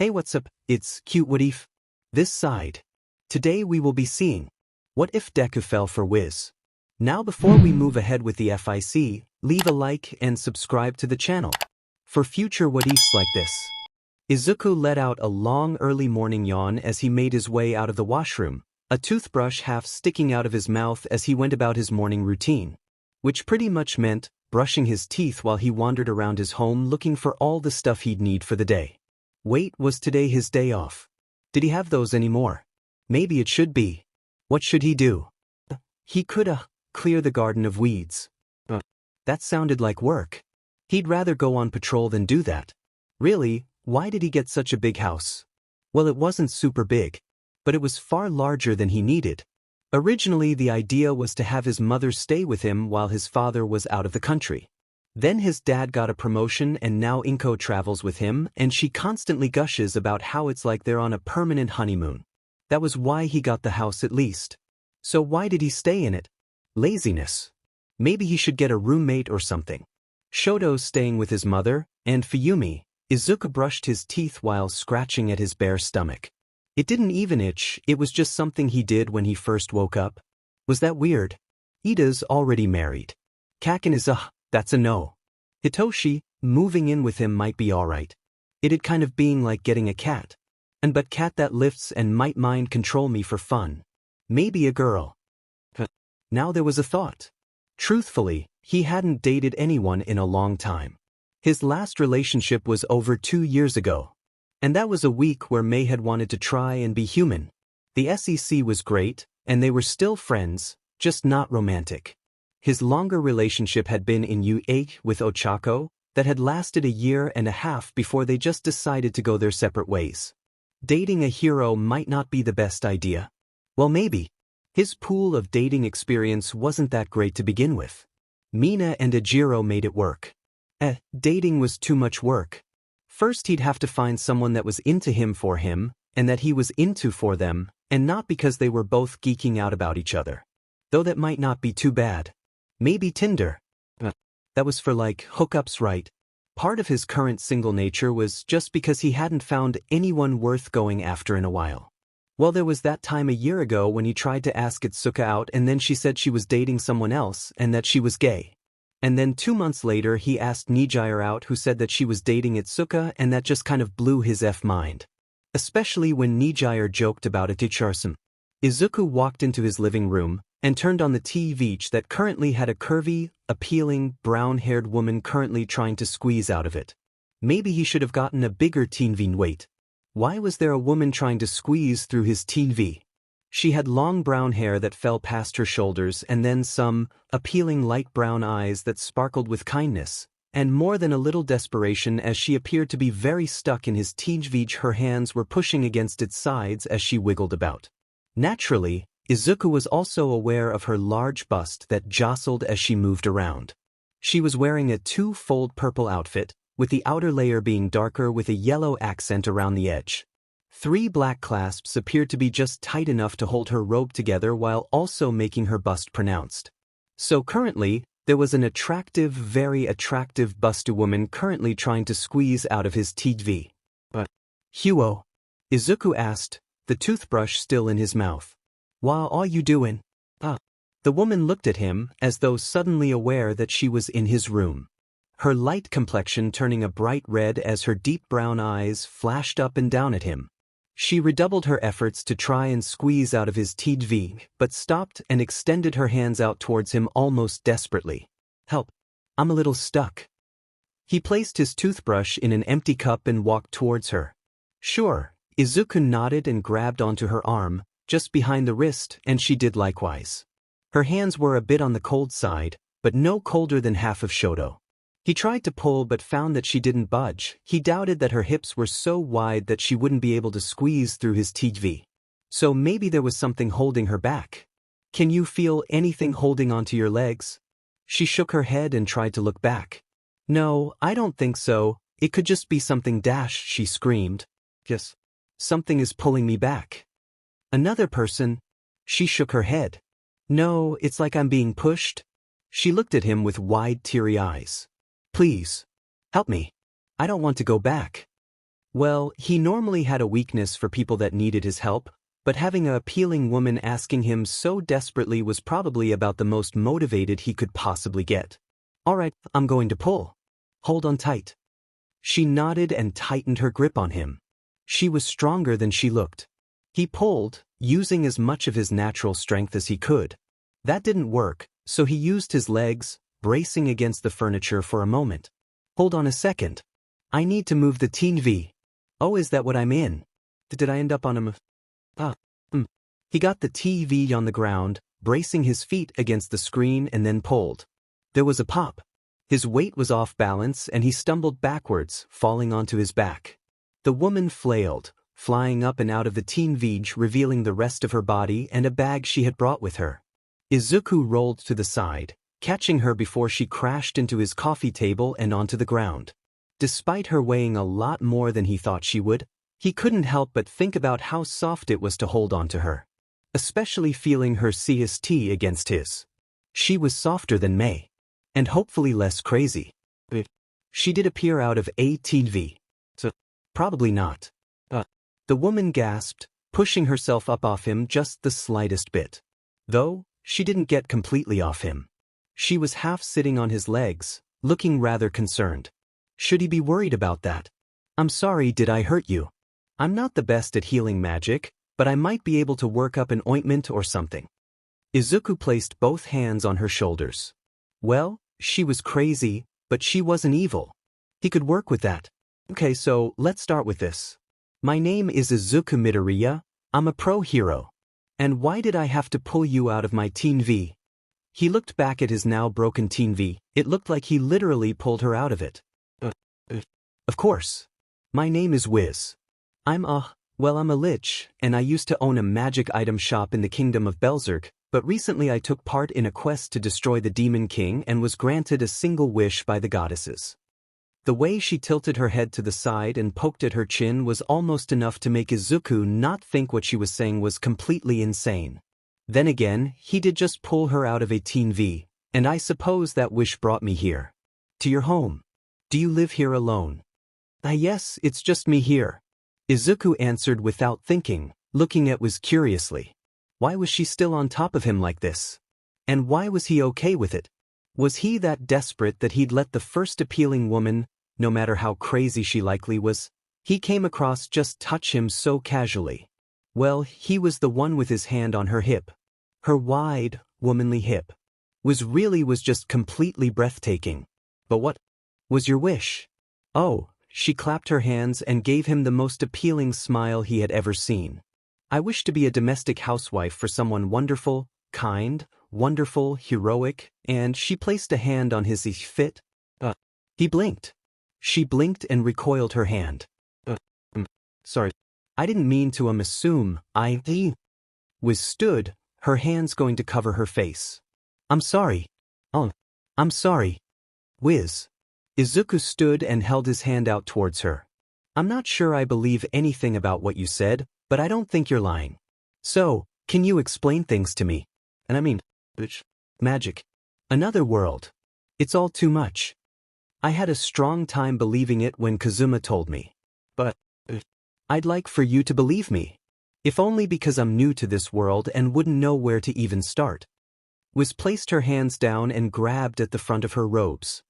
Hey, what's up? It's cute what if? This side. Today we will be seeing what if Deku fell for Whiz. Now before we move ahead with the FIC, leave a like and subscribe to the channel for future what ifs like this. Izuku let out a long early morning yawn as he made his way out of the washroom, a toothbrush half sticking out of his mouth as he went about his morning routine, which pretty much meant brushing his teeth while he wandered around his home looking for all the stuff he'd need for the day. Wait, was today his day off? Did he have those anymore? Maybe it should be. What should he do? He could, clear the garden of weeds. That sounded like work. He'd rather go on patrol than do that. Really, why did he get such a big house? Well, it wasn't super big, but it was far larger than he needed. Originally, the idea was to have his mother stay with him while his father was out of the country. Then his dad got a promotion and now Inko travels with him and she constantly gushes about how it's like they're on a permanent honeymoon. That was why he got the house at least. So why did he stay in it? Laziness. Maybe he should get a roommate or something. Shoto's staying with his mother, and Fumi, Izuku brushed his teeth while scratching at his bare stomach. It didn't even itch, it was just something he did when he first woke up. Was that weird? Ida's already married. Kaken is that's a no. Hitoshi, moving in with him might be alright. It'd kind of being like getting a cat. But cat that lifts and might mind control me for fun. Maybe a girl. Now there was a thought. Truthfully, he hadn't dated anyone in a long time. His last relationship was over 2 years ago. And that was a week where May had wanted to try and be human. The SEC was great, and they were still friends, just not romantic. His longer relationship had been in UA with Ochako, that had lasted 1.5 years before they just decided to go their separate ways. Dating a hero might not be the best idea. Well, maybe. His pool of dating experience wasn't that great to begin with. Mina and Ejiro made it work. Dating was too much work. First he'd have to find someone that was into him for him, and that he was into for them, and not because they were both geeking out about each other. Though that might not be too bad. Maybe Tinder. That was for like hookups, right? Part of his current single nature was just because he hadn't found anyone worth going after in a while. Well, there was that time 1 year ago when he tried to ask Itsuka out and then she said she was dating someone else and that she was gay. And then 2 months later he asked Nijire out who said that she was dating Itsuka and that just kind of blew his mind. Especially when Nijire joked about Iticharsum. Izuku walked into his living room and turned on the TV that currently had a curvy, appealing, brown-haired woman currently trying to squeeze out of it. Maybe he should have gotten a bigger TV. Wait. Why was there a woman trying to squeeze through his TV? She had long brown hair that fell past her shoulders and then some appealing light brown eyes that sparkled with kindness, and more than a little desperation as she appeared to be very stuck in his TV. Her hands were pushing against its sides as she wiggled about. Naturally, Izuku was also aware of her large bust that jostled as she moved around. She was wearing a 2-fold purple outfit, with the outer layer being darker with a yellow accent around the edge. 3 black clasps appeared to be just tight enough to hold her robe together while also making her bust pronounced. So currently, there was an attractive, very attractive busty woman currently trying to squeeze out of his TV. Huo? Izuku asked, the toothbrush still in his mouth. What are you doing? The woman looked at him as though suddenly aware that she was in his room. Her light complexion turning a bright red as her deep brown eyes flashed up and down at him. She redoubled her efforts to try and squeeze out of his TV, but stopped and extended her hands out towards him almost desperately. Help. I'm a little stuck. He placed his toothbrush in an empty cup and walked towards her. Sure. Izuku nodded and grabbed onto her arm, just behind the wrist, and she did likewise. Her hands were a bit on the cold side, but no colder than half of Shoto. He tried to pull but found that she didn't budge. He doubted that her hips were so wide that she wouldn't be able to squeeze through his TV. So maybe there was something holding her back. Can you feel anything holding onto your legs? She shook her head and tried to look back. No, I don't think so. It could just be something she screamed. Yes. Something is pulling me back. Another person? She shook her head. No, it's like I'm being pushed. She looked at him with wide, teary eyes. Please. Help me. I don't want to go back. Well, he normally had a weakness for people that needed his help, but having a appealing woman asking him so desperately was probably about the most motivated he could possibly get. Alright, I'm going to pull. Hold on tight. She nodded and tightened her grip on him. She was stronger than she looked. He pulled, using as much of his natural strength as he could. That didn't work, so he used his legs, bracing against the furniture for a moment. Hold on a second. I need to move the TV. Oh, is that what I'm in? Did I end up on him? He got the TV on the ground, bracing his feet against the screen and then pulled. There was a pop. His weight was off balance and he stumbled backwards, falling onto his back. The woman flailed, flying up and out of the TV, revealing the rest of her body and a bag she had brought with her. Izuku rolled to the side, catching her before she crashed into his coffee table and onto the ground. Despite her weighing a lot more than he thought she would, he couldn't help but think about how soft it was to hold on to her. Especially feeling her CST against his. She was softer than May. And hopefully less crazy. She did appear out of a TV. So, probably not. The woman gasped, pushing herself up off him just the slightest bit. Though, she didn't get completely off him. She was half sitting on his legs, looking rather concerned. Should he be worried about that? I'm sorry, did I hurt you? I'm not the best at healing magic, but I might be able to work up an ointment or something. Izuku placed both hands on her shoulders. Well, she was crazy, but she wasn't evil. He could work with that. Okay, so let's start with this. My name is Izuku Midoriya. I'm a pro hero. And why did I have to pull you out of my TV? He looked back at his now broken TV. It looked like he literally pulled her out of it. Of course. My name is Whiz. I'm a lich, and I used to own a magic item shop in the kingdom of Belzerk, but recently I took part in a quest to destroy the Demon King and was granted a single wish by the goddesses. The way she tilted her head to the side and poked at her chin was almost enough to make Izuku not think what she was saying was completely insane. Then again, he did just pull her out of a TV, and I suppose that wish brought me here. To your home. Do you live here alone? Yes, it's just me here. Izuku answered without thinking, looking at Whiz curiously. Why was she still on top of him like this? And why was he okay with it? Was he that desperate that he'd let the first appealing woman, no matter how crazy she likely was, he came across just touch him so casually? Well, he was the one with his hand on her hip. Her wide, womanly hip. Was just completely breathtaking. But what was your wish? Oh, she clapped her hands and gave him the most appealing smile he had ever seen. I wish to be a domestic housewife for someone wonderful, kind, wonderful, heroic, and she placed a hand on his fit. He blinked. She blinked and recoiled her hand. Sorry. I didn't mean to assume. Whiz stood, her hands going to cover her face. I'm sorry. Oh, I'm sorry. Whiz. Izuku stood and held his hand out towards her. I'm not sure I believe anything about what you said, but I don't think you're lying. So, can you explain things to me? And I mean, magic. Another world. It's all too much. I had a strong time believing it when Kazuma told me. But I'd like for you to believe me. If only because I'm new to this world and wouldn't know where to even start. Whiz placed her hands down and grabbed at the front of her robes.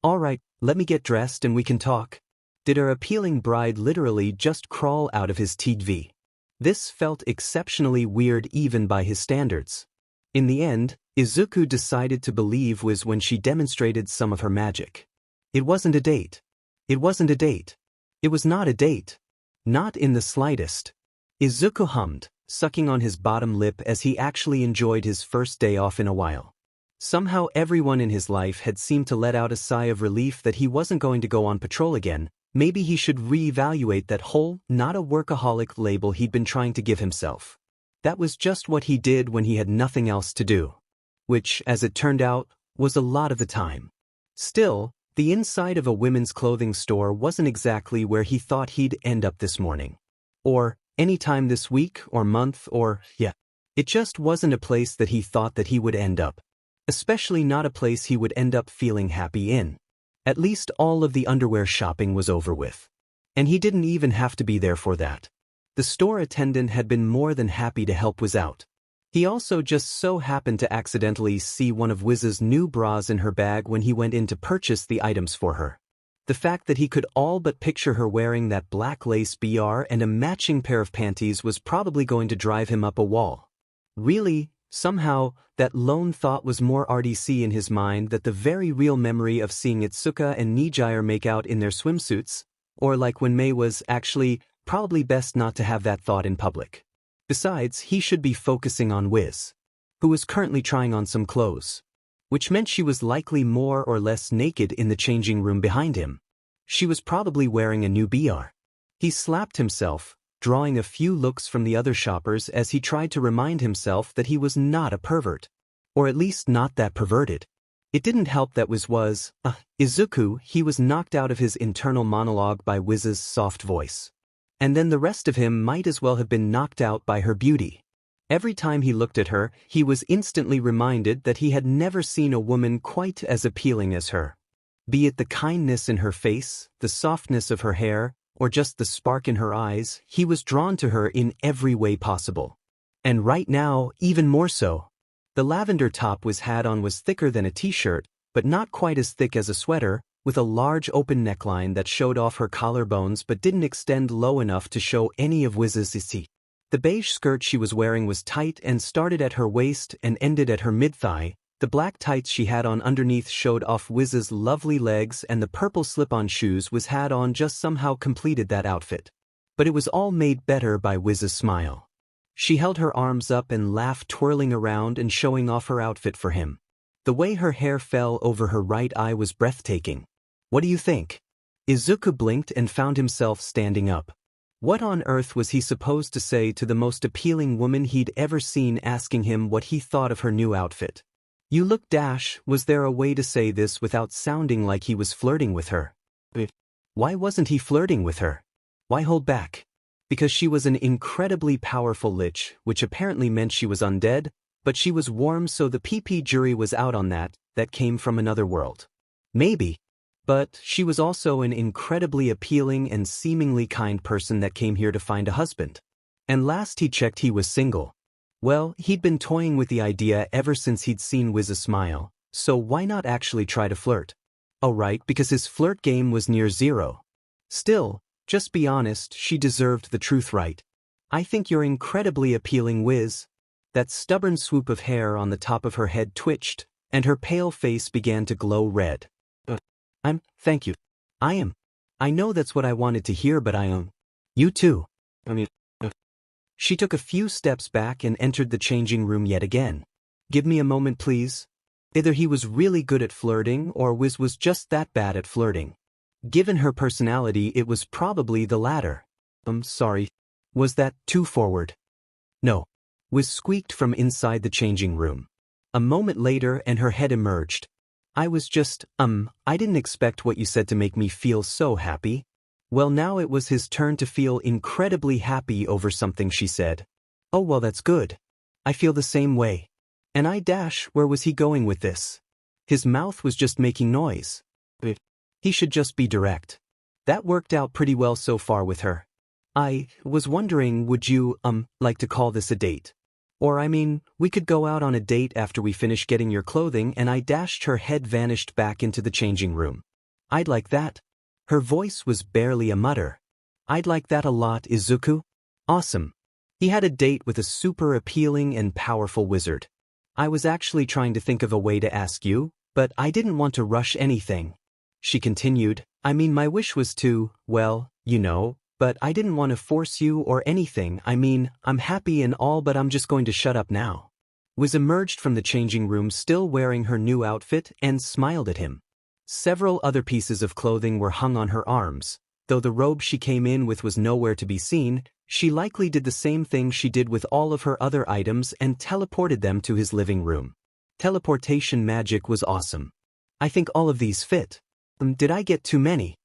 All right, let me get dressed and we can talk. Did her appealing bride literally just crawl out of his TV? This felt exceptionally weird even by his standards. In the end, Izuku decided to believe Whiz when she demonstrated some of her magic. It wasn't a date. It wasn't a date. It was not a date. Not in the slightest. Izuku hummed, sucking on his bottom lip as he actually enjoyed his first day off in a while. Somehow everyone in his life had seemed to let out a sigh of relief that he wasn't going to go on patrol again. Maybe he should reevaluate that whole, not a workaholic label he'd been trying to give himself. That was just what he did when he had nothing else to do. Which, as it turned out, was a lot of the time. Still, the inside of a women's clothing store wasn't exactly where he thought he'd end up this morning. Or, any time this week or month or, it just wasn't a place that he thought that he would end up. Especially not a place he would end up feeling happy in. At least all of the underwear shopping was over with. And he didn't even have to be there for that. The store attendant had been more than happy to help Whiz out. He also just so happened to accidentally see one of Whiz's new bras in her bag when he went in to purchase the items for her. The fact that he could all but picture her wearing that black lace BR and a matching pair of panties was probably going to drive him up a wall. Really, somehow, that lone thought was more RDC in his mind than the very real memory of seeing Itsuka and Nijire make out in their swimsuits, or like when Mei was actually probably best not to have that thought in public. Besides, he should be focusing on Whiz, who was currently trying on some clothes, which meant she was likely more or less naked in the changing room behind him. She was probably wearing a new BR. He slapped himself, drawing a few looks from the other shoppers as he tried to remind himself that he was not a pervert. Or at least not that perverted. It didn't help that Whiz was, Izuku. He was knocked out of his internal monologue by Whiz's soft voice. And then the rest of him might as well have been knocked out by her beauty. Every time he looked at her, he was instantly reminded that he had never seen a woman quite as appealing as her. Be it the kindness in her face, the softness of her hair, or just the spark in her eyes, he was drawn to her in every way possible. And right now, even more so. The lavender top Whiz had on was thicker than a t-shirt, but not quite as thick as a sweater, with a large open neckline that showed off her collarbones but didn't extend low enough to show any of Whiz's teeth. The beige skirt she was wearing was tight and started at her waist and ended at her mid-thigh. The black tights she had on underneath showed off Whiz's lovely legs, and the purple slip-on shoes Whiz had on just somehow completed that outfit. But it was all made better by Whiz's smile. She held her arms up and laughed, twirling around and showing off her outfit for him. The way her hair fell over her right eye was breathtaking. What do you think? Izuku blinked and found himself standing up. What on earth was he supposed to say to the most appealing woman he'd ever seen, asking him what he thought of her new outfit? You look dash. Was there a way to say this without sounding like he was flirting with her? Why wasn't he flirting with her? Why hold back? Because she was an incredibly powerful lich, which apparently meant she was undead, but she was warm, so the PP jury was out on that came from another world. Maybe. But she was also an incredibly appealing and seemingly kind person that came here to find a husband. And last he checked, he was single. Well, he'd been toying with the idea ever since he'd seen Whiz smile, so why not actually try to flirt? Oh right, because his flirt game was near zero. Still, just be honest, she deserved the truth, right? I think you're incredibly appealing, Whiz. That stubborn swoop of hair on the top of her head twitched, and her pale face began to glow red. Thank you. I know that's what I wanted to hear, but you too. She took a few steps back and entered the changing room yet again. Give me a moment, please. Either he was really good at flirting or Whiz was just that bad at flirting. Given her personality, it was probably the latter. Sorry. Was that too forward? No. Whiz squeaked from inside the changing room. A moment later and her head emerged. I was just, I didn't expect what you said to make me feel so happy. Well, now it was his turn to feel incredibly happy over something she said. Oh well, that's good. I feel the same way. And where was he going with this? His mouth was just making noise. He should just be direct. That worked out pretty well so far with her. I was wondering, would you, like to call this a date? Or we could go out on a date after we finish getting your clothing, and her head vanished back into the changing room. I'd like that. Her voice was barely a mutter. I'd like that a lot, Izuku. Awesome. He had a date with a super appealing and powerful wizard. I was actually trying to think of a way to ask you, but I didn't want to rush anything. She continued, my wish was to, well, but I didn't want to force you or anything. I'm happy and all, but I'm just going to shut up now. Whiz emerged from the changing room still wearing her new outfit and smiled at him. Several other pieces of clothing were hung on her arms. Though the robe she came in with was nowhere to be seen, she likely did the same thing she did with all of her other items and teleported them to his living room. Teleportation magic was awesome. I think all of these fit. Did I get too many?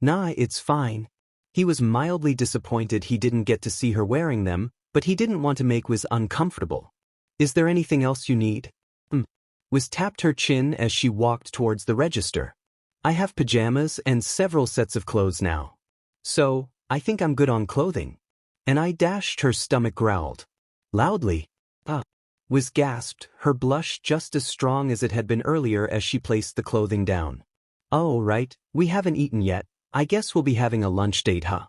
Nah, it's fine. He was mildly disappointed he didn't get to see her wearing them, but he didn't want to make Whiz uncomfortable. Is there anything else you need? Whiz tapped her chin as she walked towards the register. I have pajamas and several sets of clothes now. So, I think I'm good on clothing. And I dashed her stomach growled. Loudly. Whiz gasped, her blush just as strong as it had been earlier as she placed the clothing down. Oh right, we haven't eaten yet, I guess we'll be having a lunch date huh?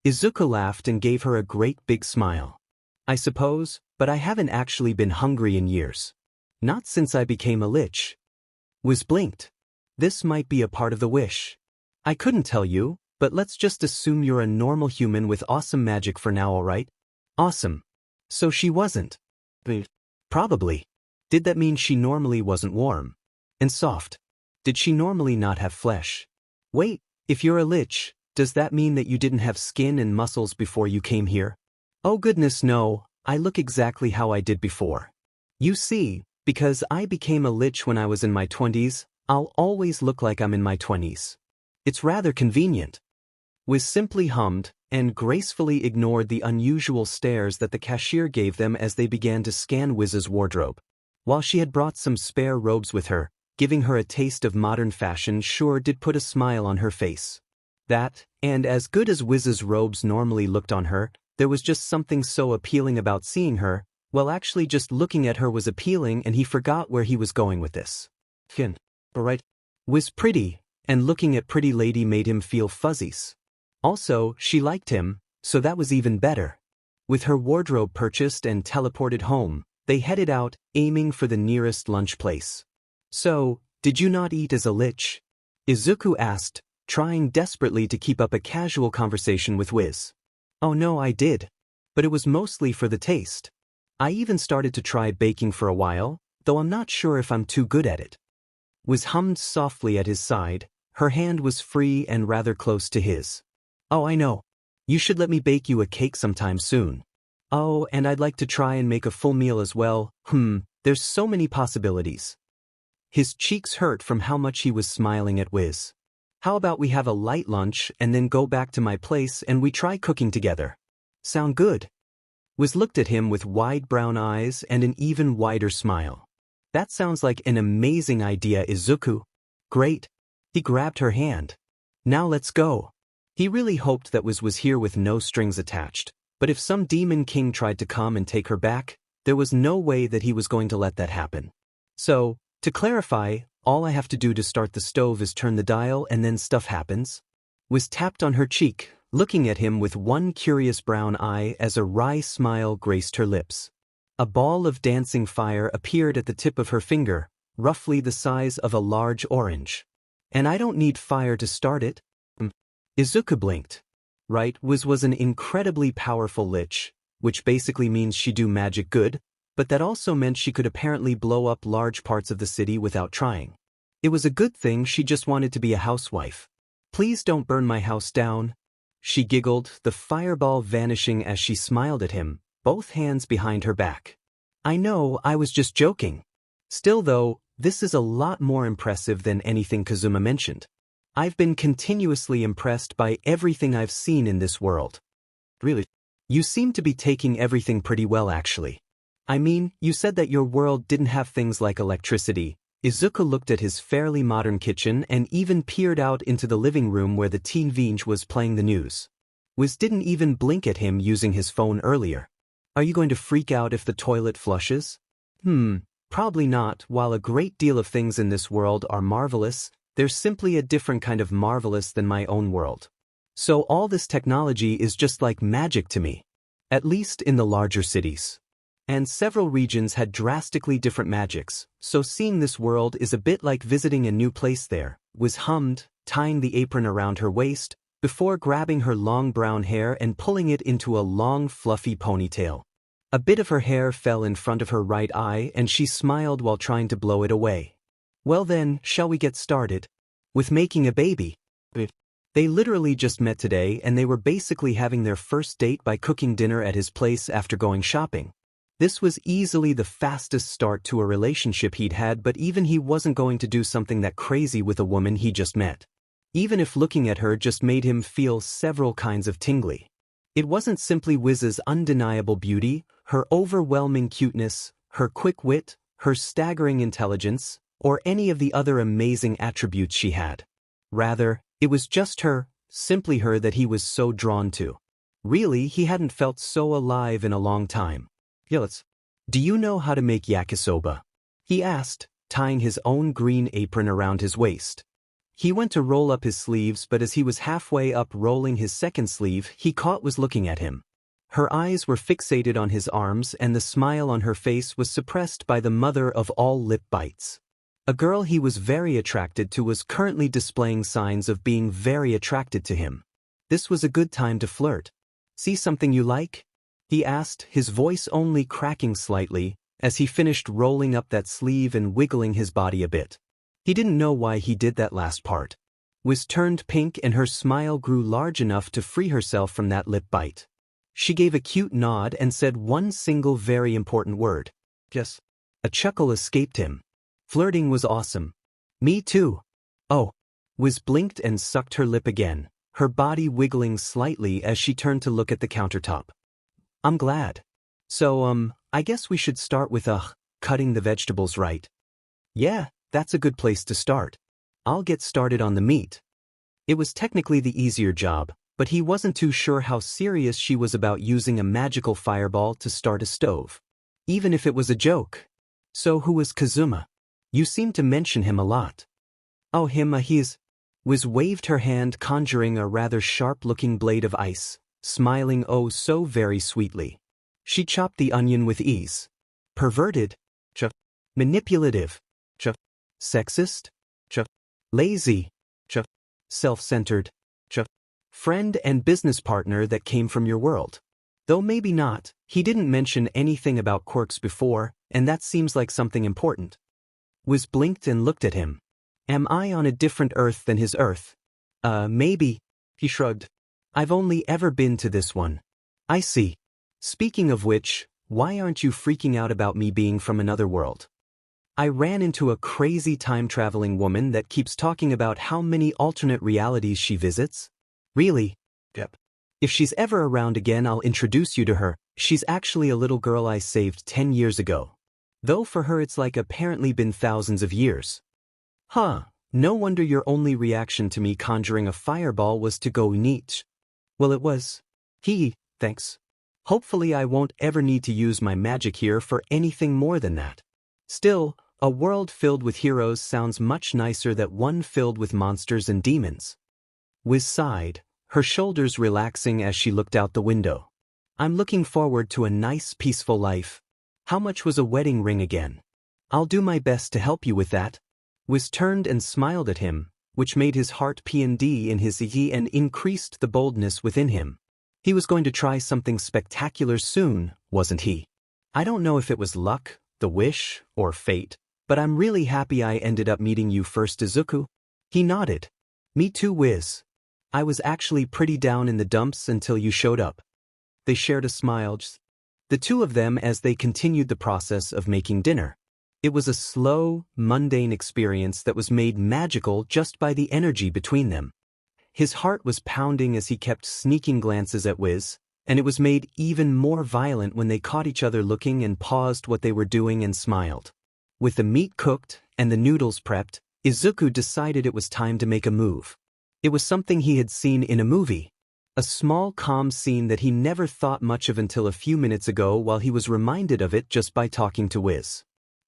Izuku laughed and gave her a great big smile. I suppose, but I haven't actually been hungry in years. Not since I became a lich. Whiz blinked. This might be a part of the wish. I couldn't tell you, but let's just assume you're a normal human with awesome magic for now, alright? Awesome. So she wasn't. Probably. Did that mean she normally wasn't warm? And soft? Did she normally not have flesh? Wait, if you're a lich, does that mean that you didn't have skin and muscles before you came here? Oh goodness no, I look exactly how I did before. You see, because I became a lich when I was in my 20s, I'll always look like I'm in my 20s. It's rather convenient. Whiz simply hummed, and gracefully ignored the unusual stares that the cashier gave them as they began to scan Whiz's wardrobe. While she had brought some spare robes with her, giving her a taste of modern fashion sure did put a smile on her face. That, and as good as Whiz's robes normally looked on her, there was just something so appealing about seeing her, well actually just looking at her was appealing and he forgot where he was going with this. Right. Whiz pretty, and looking at pretty lady made him feel fuzzies. Also, she liked him, so that was even better. With her wardrobe purchased and teleported home, they headed out, aiming for the nearest lunch place. So, did you not eat as a lich? Izuku asked, trying desperately to keep up a casual conversation with Whiz. Oh no, I did. But it was mostly for the taste. I even started to try baking for a while, though I'm not sure if I'm too good at it. Whiz hummed softly at his side, her hand was free and rather close to his. Oh I know. You should let me bake you a cake sometime soon. Oh, and I'd like to try and make a full meal as well. There's so many possibilities. His cheeks hurt from how much he was smiling at Whiz. How about we have a light lunch and then go back to my place and we try cooking together? Sound good? Whiz looked at him with wide brown eyes and an even wider smile. That sounds like an amazing idea, Izuku. Great. He grabbed her hand. Now let's go. He really hoped that Whiz was here with no strings attached, but if some demon king tried to come and take her back, there was no way that he was going to let that happen. So, to clarify, all I have to do to start the stove is turn the dial and then stuff happens? Whiz tapped on her cheek, looking at him with one curious brown eye as a wry smile graced her lips. A ball of dancing fire appeared at the tip of her finger, roughly the size of a large orange. And I don't need fire to start it. Izuku blinked. Right, Whiz was an incredibly powerful lich, which basically means she do magic good, but that also meant she could apparently blow up large parts of the city without trying. It was a good thing she just wanted to be a housewife. Please don't burn my house down. She giggled, the fireball vanishing as she smiled at him, both hands behind her back. I know, I was just joking. Still though, this is a lot more impressive than anything Kazuma mentioned. I've been continuously impressed by everything I've seen in this world. Really? You seem to be taking everything pretty well actually. I mean, you said that your world didn't have things like electricity. Izuku looked at his fairly modern kitchen and even peered out into the living room where the TV was playing the news. Whiz didn't even blink at him using his phone earlier. Are you going to freak out if the toilet flushes? Probably not. While a great deal of things in this world are marvelous, there's simply a different kind of marvelous than my own world. So all this technology is just like magic to me. At least in the larger cities. And several regions had drastically different magics, so seeing this world is a bit like visiting a new place there, Whiz hummed, tying the apron around her waist, before grabbing her long brown hair and pulling it into a long fluffy ponytail. A bit of her hair fell in front of her right eye and she smiled while trying to blow it away. Well then, shall we get started? With making a baby. They literally just met today and they were basically having their first date by cooking dinner at his place after going shopping. This was easily the fastest start to a relationship he'd had, but even he wasn't going to do something that crazy with a woman he just met. Even if looking at her just made him feel several kinds of tingly. It wasn't simply Whiz's undeniable beauty, her overwhelming cuteness, her quick wit, her staggering intelligence, or any of the other amazing attributes she had. Rather, it was just her simply her that he was so drawn to. Really, he hadn't felt so alive in a long time. Do you know how to make yakisoba? He asked, tying his own green apron around his waist. He went to roll up his sleeves, but as he was halfway up rolling his second sleeve, he caught was looking at him. Her eyes were fixated on his arms, and the smile on her face was suppressed by the mother of all lip bites. A girl he was very attracted to was currently displaying signs of being very attracted to him. This was a good time to flirt. See something you like? He asked, his voice only cracking slightly, as he finished rolling up that sleeve and wiggling his body a bit. He didn't know why he did that last part. Whiz turned pink and her smile grew large enough to free herself from that lip bite. She gave a cute nod and said one single very important word. Yes. A chuckle escaped him. Flirting was awesome. Me too. Oh. Whiz blinked and sucked her lip again, her body wiggling slightly as she turned to look at the countertop. I'm glad. So, I guess we should start with, cutting the vegetables, right? Yeah, that's a good place to start. I'll get started on the meat. It was technically the easier job, but he wasn't too sure how serious she was about using a magical fireball to start a stove. Even if it was a joke. So who was Kazuma? You seem to mention him a lot. Oh, him, he's... Whiz waved her hand, conjuring a rather sharp-looking blade of ice, smiling oh so very sweetly. She chopped the onion with ease. Perverted? Manipulative? Sexist? Lazy? Self-centered? Friend and business partner that came from your world. Though maybe not, he didn't mention anything about quirks before, and that seems like something important. Whiz blinked and looked at him. Am I on a different Earth than his Earth? Maybe. He shrugged. I've only ever been to this one. I see. Speaking of which, why aren't you freaking out about me being from another world? I ran into a crazy time-traveling woman that keeps talking about how many alternate realities she visits. Really? Yep. If she's ever around again, I'll introduce you to her. She's actually a little girl I saved 10 years ago. Though for her it's like apparently been thousands of years. Huh, no wonder your only reaction to me conjuring a fireball was to go neat. Well, it was. Thanks. Hopefully I won't ever need to use my magic here for anything more than that. Still, a world filled with heroes sounds much nicer than one filled with monsters and demons. Whiz sighed, her shoulders relaxing as she looked out the window. I'm looking forward to a nice peaceful life. How much was a wedding ring again? I'll do my best to help you with that. Whiz turned and smiled at him, which made his heart P&D in his and increased the boldness within him. He was going to try something spectacular soon, wasn't he? I don't know if it was luck, the wish, or fate, but I'm really happy I ended up meeting you first, Izuku. He nodded. Me too, Whiz. I was actually pretty down in the dumps until you showed up. They shared a smile, the two of them, as they continued the process of making dinner. It was a slow, mundane experience that was made magical just by the energy between them. His heart was pounding as he kept sneaking glances at Whiz, and it was made even more violent when they caught each other looking and paused what they were doing and smiled. With the meat cooked and the noodles prepped, Izuku decided it was time to make a move. It was something he had seen in a movie. A small calm scene that he never thought much of until a few minutes ago while he was reminded of it just by talking to Whiz.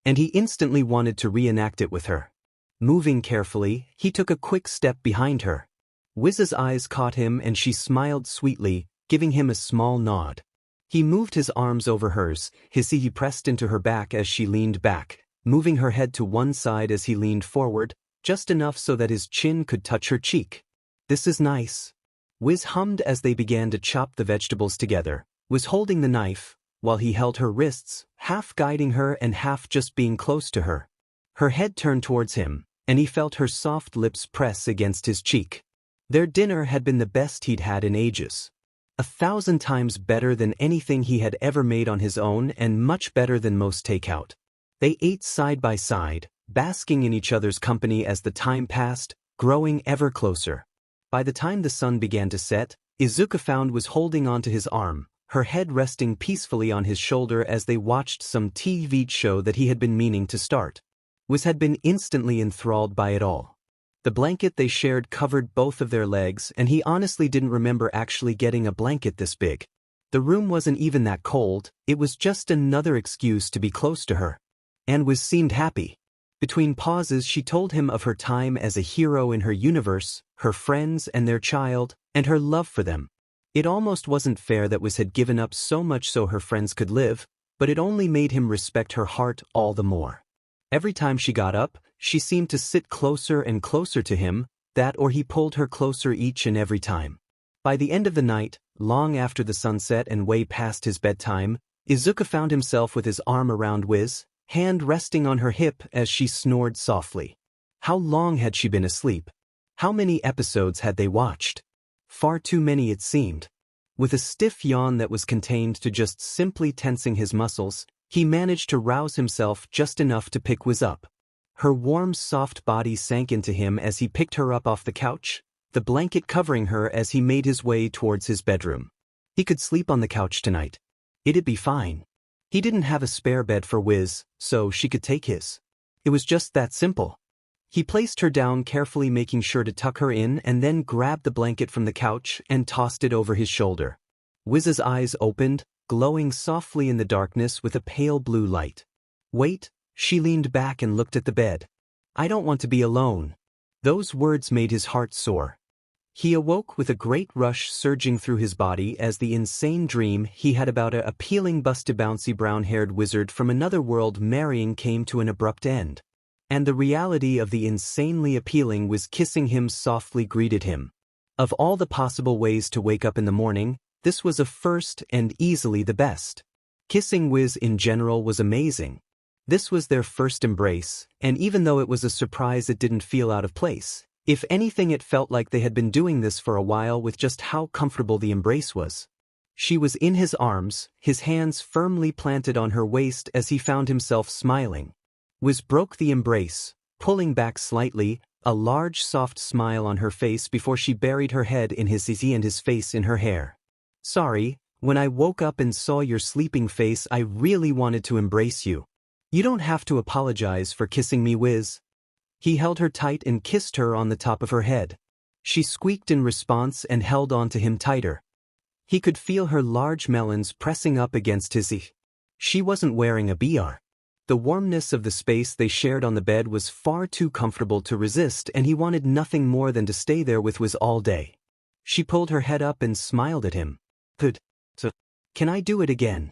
And he instantly wanted to reenact it with her. Moving carefully, he took a quick step behind her. Whiz's eyes caught him and she smiled sweetly, giving him a small nod. He moved his arms over hers, he pressed into her back as she leaned back, moving her head to one side as he leaned forward, just enough so that his chin could touch her cheek. This is nice. Whiz hummed as they began to chop the vegetables together, was holding the knife, while he held her wrists, half guiding her and half just being close to her. Her head turned towards him, and he felt her soft lips press against his cheek. Their dinner had been the best he'd had in ages. 1,000 times better than anything he had ever made on his own and much better than most takeout. They ate side by side, basking in each other's company as the time passed, growing ever closer. By the time the sun began to set, Izuku found was holding onto his arm, her head resting peacefully on his shoulder as they watched some TV show that he had been meaning to start. Whiz had been instantly enthralled by it all. The blanket they shared covered both of their legs, and he honestly didn't remember actually getting a blanket this big. The room wasn't even that cold, it was just another excuse to be close to her. And Whiz seemed happy. Between pauses she told him of her time as a hero in her universe, her friends and their child, and her love for them. It almost wasn't fair that Whiz had given up so much so her friends could live, but it only made him respect her heart all the more. Every time she got up, she seemed to sit closer and closer to him, that or he pulled her closer each and every time. By the end of the night, long after the sun set and way past his bedtime, Izuku found himself with his arm around Whiz, hand resting on her hip as she snored softly. How long had she been asleep? How many episodes had they watched? Far too many it seemed. With a stiff yawn that was contained to just simply tensing his muscles, he managed to rouse himself just enough to pick Whiz up. Her warm, soft body sank into him as he picked her up off the couch, the blanket covering her as he made his way towards his bedroom. He could sleep on the couch tonight. It'd be fine. He didn't have a spare bed for Whiz, so she could take his. It was just that simple. He placed her down carefully, making sure to tuck her in, and then grabbed the blanket from the couch and tossed it over his shoulder. Whiz's eyes opened, glowing softly in the darkness with a pale blue light. Wait, she leaned back and looked at the bed. I don't want to be alone. Those words made his heart soar. He awoke with a great rush surging through his body as the insane dream he had about a appealing busty bouncy brown-haired wizard from another world marrying came to an abrupt end. And the reality of the insanely appealing Whiz kissing him softly greeted him. Of all the possible ways to wake up in the morning, this was a first and easily the best. Kissing Whiz in general was amazing. This was their first embrace, and even though it was a surprise, it didn't feel out of place. If anything, it felt like they had been doing this for a while with just how comfortable the embrace was. She was in his arms, his hands firmly planted on her waist as he found himself smiling. Whiz broke the embrace, pulling back slightly, a large soft smile on her face before she buried her head in his easy and his face in her hair. Sorry, when I woke up and saw your sleeping face, I really wanted to embrace you. You don't have to apologize for kissing me, Whiz. He held her tight and kissed her on the top of her head. She squeaked in response and held on to him tighter. He could feel her large melons pressing up against his ear. She wasn't wearing a bra. The warmness of the space they shared on the bed was far too comfortable to resist, and he wanted nothing more than to stay there with Whiz all day. She pulled her head up and smiled at him. Good. So, can I do it again?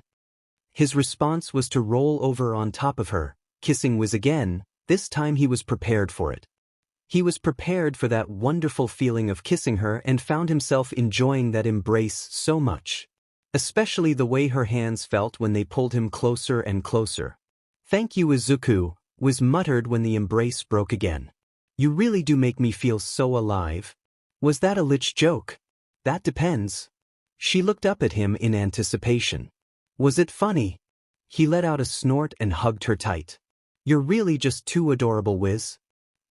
His response was to roll over on top of her, kissing Whiz again. This time he was prepared for it. He was prepared for that wonderful feeling of kissing her and found himself enjoying that embrace so much. Especially the way her hands felt when they pulled him closer and closer. Thank you, Izuku, Whiz muttered when the embrace broke again. You really do make me feel so alive. Was that a lich joke? That depends. She looked up at him in anticipation. Was it funny? He let out a snort and hugged her tight. You're really just too adorable, Whiz.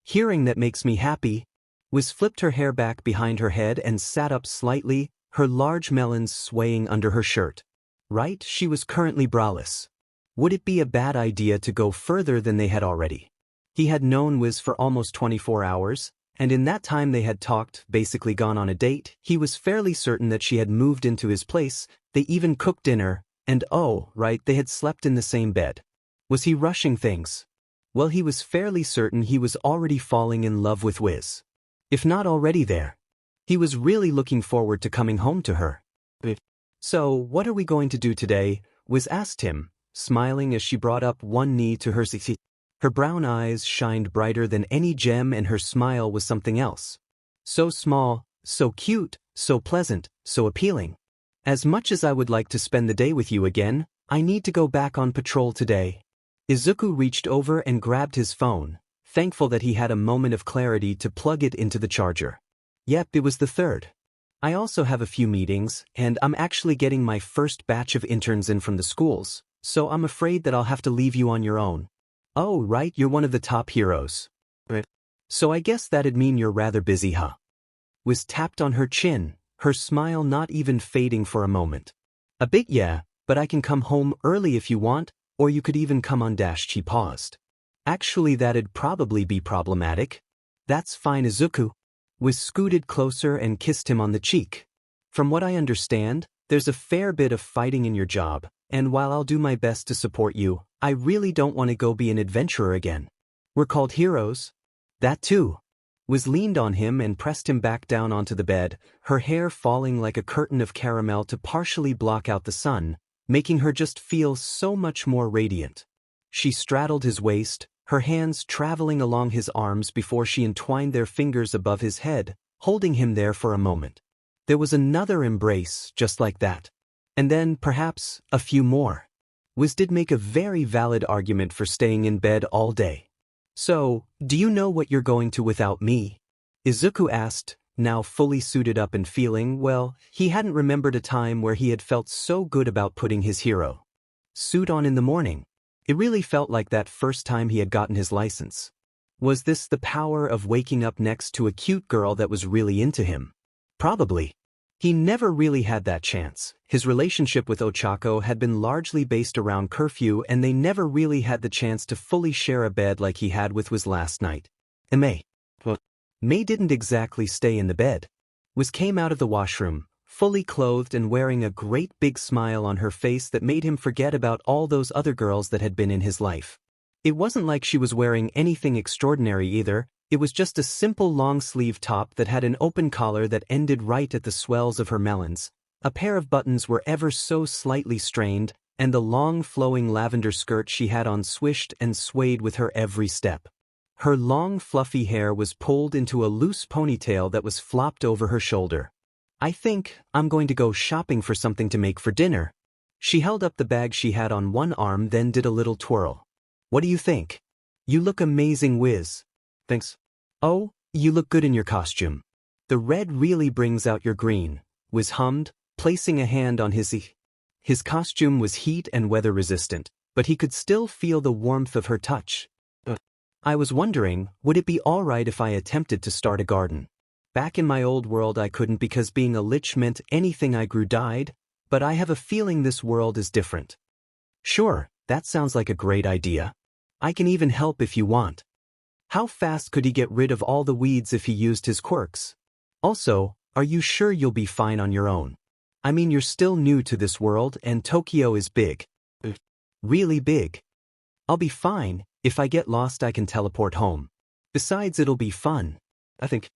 Hearing that makes me happy. Whiz flipped her hair back behind her head and sat up slightly, her large melons swaying under her shirt. Right, she was currently braless. Would it be a bad idea to go further than they had already? He had known Whiz for almost 24 hours, and in that time they had talked, basically gone on a date. He was fairly certain that she had moved into his place, they even cooked dinner, and oh, right, they had slept in the same bed. Was he rushing things? Well, he was fairly certain he was already falling in love with Whiz. If not already there. He was really looking forward to coming home to her. So, what are we going to do today? Whiz asked him, smiling as she brought up one knee to her seat. Her brown eyes shined brighter than any gem and her smile was something else. So small, so cute, so pleasant, so appealing. As much as I would like to spend the day with you again, I need to go back on patrol today. Izuku reached over and grabbed his phone, thankful that he had a moment of clarity to plug it into the charger. Yep, it was the 3rd. I also have a few meetings, and I'm actually getting my first batch of interns in from the schools, so I'm afraid that I'll have to leave you on your own. Oh, right, you're one of the top heroes. So I guess that'd mean you're rather busy, huh? Whiz tapped on her chin, her smile not even fading for a moment. A bit, yeah, but I can come home early if you want, or you could even come on dash. She paused. Actually, that'd probably be problematic. That's fine, Izuku. Whiz scooted closer and kissed him on the cheek. From what I understand, there's a fair bit of fighting in your job, and while I'll do my best to support you, I really don't want to go be an adventurer again. We're called heroes. That too. Whiz leaned on him and pressed him back down onto the bed, her hair falling like a curtain of caramel to partially block out the sun, making her just feel so much more radiant. She straddled his waist, her hands traveling along his arms before she entwined their fingers above his head, holding him there for a moment. There was another embrace, just like that. And then, perhaps, a few more. Whiz did make a very valid argument for staying in bed all day. So, do you know what you're going to without me? Izuku asked, now fully suited up and feeling, well, he hadn't remembered a time where he had felt so good about putting his hero suit on in the morning. It really felt like that first time he had gotten his license. Was this the power of waking up next to a cute girl that was really into him? Probably. He never really had that chance. His relationship with Ochako had been largely based around curfew, and they never really had the chance to fully share a bed like he had with Whiz last night. And May didn't exactly stay in the bed. Whiz came out of the washroom, fully clothed and wearing a great big smile on her face that made him forget about all those other girls that had been in his life. It wasn't like she was wearing anything extraordinary either. It was just a simple long-sleeve top that had an open collar that ended right at the swells of her melons. A pair of buttons were ever so slightly strained, and the long flowing lavender skirt she had on swished and swayed with her every step. Her long fluffy hair was pulled into a loose ponytail that was flopped over her shoulder. I think I'm going to go shopping for something to make for dinner. She held up the bag she had on one arm, then did a little twirl. What do you think? You look amazing, Whiz. Thanks. Oh, you look good in your costume. The red really brings out your green, Whiz hummed, placing a hand on his His costume was heat and weather resistant, but he could still feel the warmth of her touch. I was wondering, would it be all right if I attempted to start a garden? Back in my old world I couldn't because being a lich meant anything I grew died, but I have a feeling this world is different. Sure, that sounds like a great idea. I can even help if you want. How fast could he get rid of all the weeds if he used his quirks? Also, are you sure you'll be fine on your own? I mean, you're still new to this world and Tokyo is big. Really big. I'll be fine. If I get lost I can teleport home. Besides, it'll be fun, I think.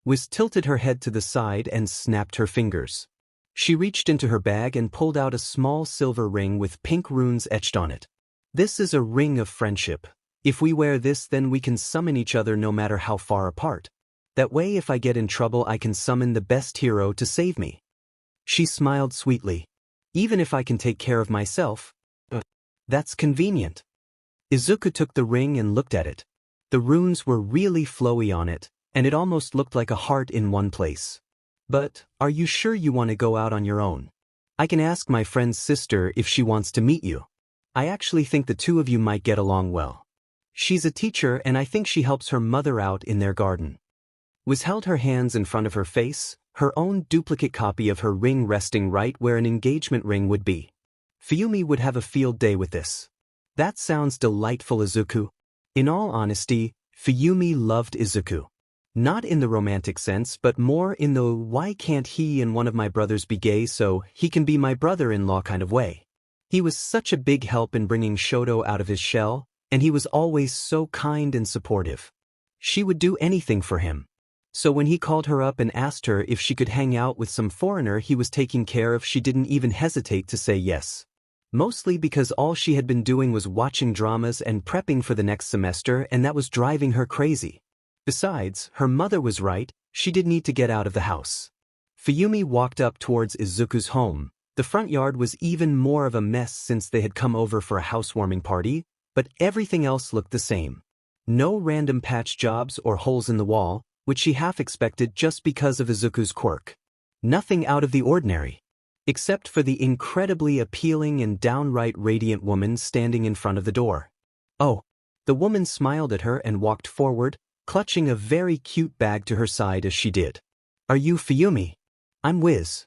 Whiz tilted her head to the side and snapped her fingers. She reached into her bag and pulled out a small silver ring with pink runes etched on it. This is a ring of friendship. If we wear this, then we can summon each other no matter how far apart. That way if I get in trouble I can summon the best hero to save me. She smiled sweetly. Even if I can take care of myself. That's convenient. Izuku took the ring and looked at it. The runes were really flowy on it, and it almost looked like a heart in one place. But, are you sure you want to go out on your own? I can ask my friend's sister if she wants to meet you. I actually think the two of you might get along well. She's a teacher and I think she helps her mother out in their garden. Whiz held her hands in front of her face, her own duplicate copy of her ring resting right where an engagement ring would be. Fumi would have a field day with this. That sounds delightful, Izuku. In all honesty, Fumi loved Izuku. Not in the romantic sense, but more in the why can't he and one of my brothers be gay so he can be my brother-in-law kind of way. He was such a big help in bringing Shoto out of his shell, and he was always so kind and supportive. She would do anything for him. So when he called her up and asked her if she could hang out with some foreigner he was taking care of, she didn't even hesitate to say yes. Mostly because all she had been doing was watching dramas and prepping for the next semester, and that was driving her crazy. Besides, her mother was right, she did need to get out of the house. Fumi walked up towards Izuku's home. The front yard was even more of a mess since they had come over for a housewarming party, but everything else looked the same. No random patch jobs or holes in the wall, which she half expected just because of Izuku's quirk. Nothing out of the ordinary. Except for the incredibly appealing and downright radiant woman standing in front of the door. Oh. The woman smiled at her and walked forward, clutching a very cute bag to her side as she did. Are you Fumi? I'm Whiz.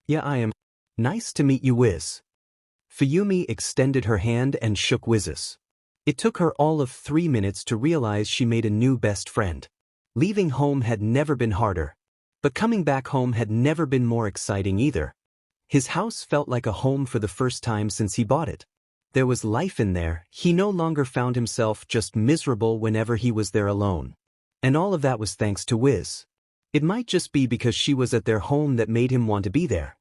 Yeah, I am. Nice to meet you, Whiz. Fumi extended her hand and shook Whiz's. It took her all of 3 minutes to realize she made a new best friend. Leaving home had never been harder. But coming back home had never been more exciting either. His house felt like a home for the first time since he bought it. There was life in there. He no longer found himself just miserable whenever he was there alone. And all of that was thanks to Whiz. It might just be because she was at their home that made him want to be there.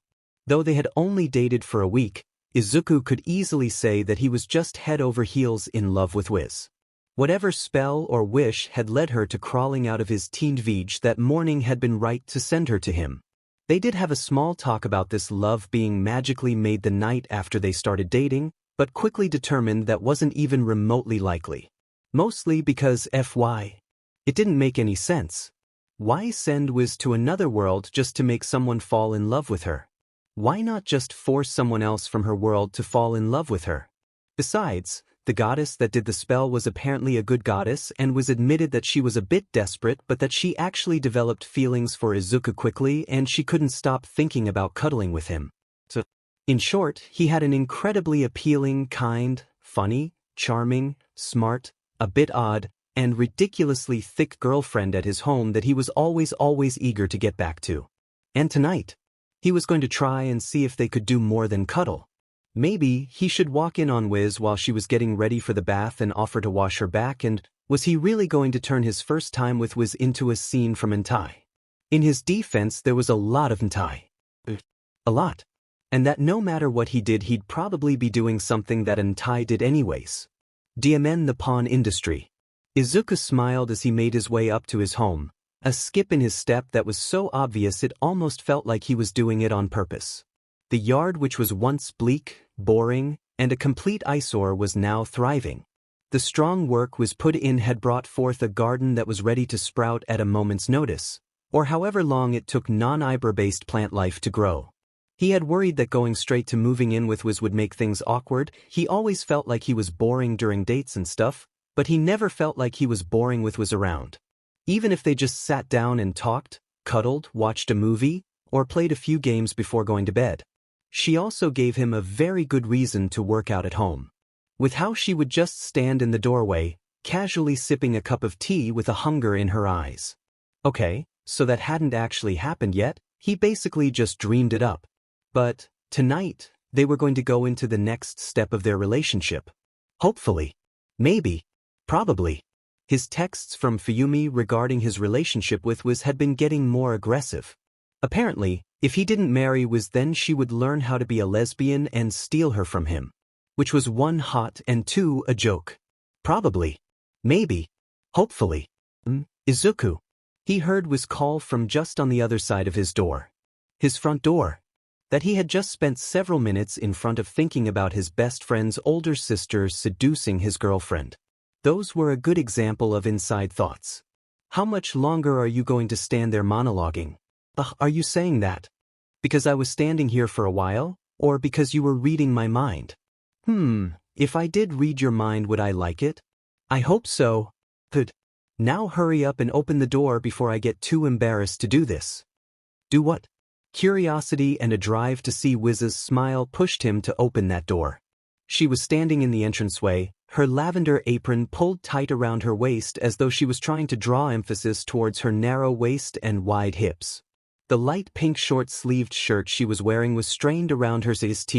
Though they had only dated for a week, Izuku could easily say that he was just head over heels in love with Whiz. Whatever spell or wish had led her to crawling out of his teen veg that morning had been right to send her to him. They did have a small talk about this love being magically made the night after they started dating, but quickly determined that wasn't even remotely likely. Mostly because FY. It didn't make any sense. Why send Whiz to another world just to make someone fall in love with her? Why not just force someone else from her world to fall in love with her? Besides, the goddess that did the spell was apparently a good goddess and was admitted that she was a bit desperate but that she actually developed feelings for Izuku quickly and she couldn't stop thinking about cuddling with him. So, in short, he had an incredibly appealing, kind, funny, charming, smart, a bit odd, and ridiculously thick girlfriend at his home that he was always eager to get back to. And tonight, he was going to try and see if they could do more than cuddle. Maybe he should walk in on Whiz while she was getting ready for the bath and offer to wash her back, and was he really going to turn his first time with Whiz into a scene from hentai? In his defense, there was a lot of hentai. A lot. And that no matter what he did, he'd probably be doing something that hentai did anyways. Diamen the pawn industry. Izuku smiled as he made his way up to his home, a skip in his step that was so obvious it almost felt like he was doing it on purpose. The yard, which was once bleak, boring, and a complete eyesore, was now thriving. The strong work Whiz put in had brought forth a garden that was ready to sprout at a moment's notice, or however long it took non-Ibra-based plant life to grow. He had worried that going straight to moving in with Whiz would make things awkward. He always felt like he was boring during dates and stuff, but he never felt like he was boring with Whiz around. Even if they just sat down and talked, cuddled, watched a movie, or played a few games before going to bed. She also gave him a very good reason to work out at home. With how she would just stand in the doorway, casually sipping a cup of tea with a hunger in her eyes. Okay, so that hadn't actually happened yet, he basically just dreamed it up. But, tonight, they were going to go into the next step of their relationship. Hopefully. Maybe. Probably. His texts from Fumi regarding his relationship with Whiz had been getting more aggressive. Apparently, if he didn't marry Whiz, then she would learn how to be a lesbian and steal her from him. Which was 1, hot, and 2, a joke. Probably. Maybe. Hopefully. Izuku. He heard Whiz call from just on the other side of his door. His front door. That he had just spent several minutes in front of thinking about his best friend's older sister seducing his girlfriend. Those were a good example of inside thoughts. How much longer are you going to stand there monologuing? Are you saying that because I was standing here for a while, or because you were reading my mind? If I did read your mind, would I like it? I hope so. Good. Now hurry up and open the door before I get too embarrassed to do this. Do what? Curiosity and a drive to see Whiz's smile pushed him to open that door. She was standing in the entranceway, her lavender apron pulled tight around her waist as though she was trying to draw emphasis towards her narrow waist and wide hips. The light pink short-sleeved shirt she was wearing was strained around her waist,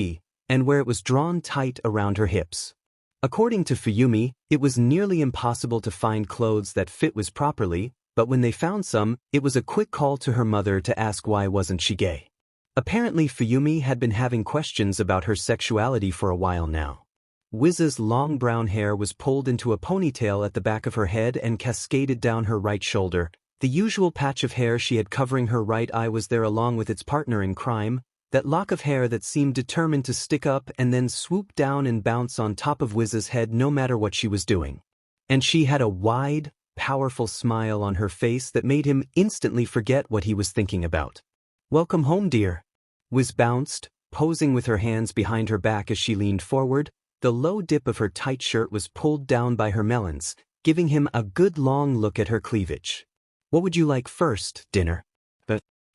and where it was drawn tight around her hips. According to Fumi, it was nearly impossible to find clothes that fit Whiz properly, but when they found some, it was a quick call to her mother to ask why wasn't she gay. Apparently Fumi had been having questions about her sexuality for a while now. Whiz's long brown hair was pulled into a ponytail at the back of her head and cascaded down her right shoulder. The usual patch of hair she had covering her right eye was there along with its partner in crime, that lock of hair that seemed determined to stick up and then swoop down and bounce on top of Whiz's head no matter what she was doing. And she had a wide, powerful smile on her face that made him instantly forget what he was thinking about. "Welcome home, dear." Whiz bounced, posing with her hands behind her back as she leaned forward. The low dip of her tight shirt was pulled down by her melons, giving him a good long look at her cleavage. "What would you like first, dinner?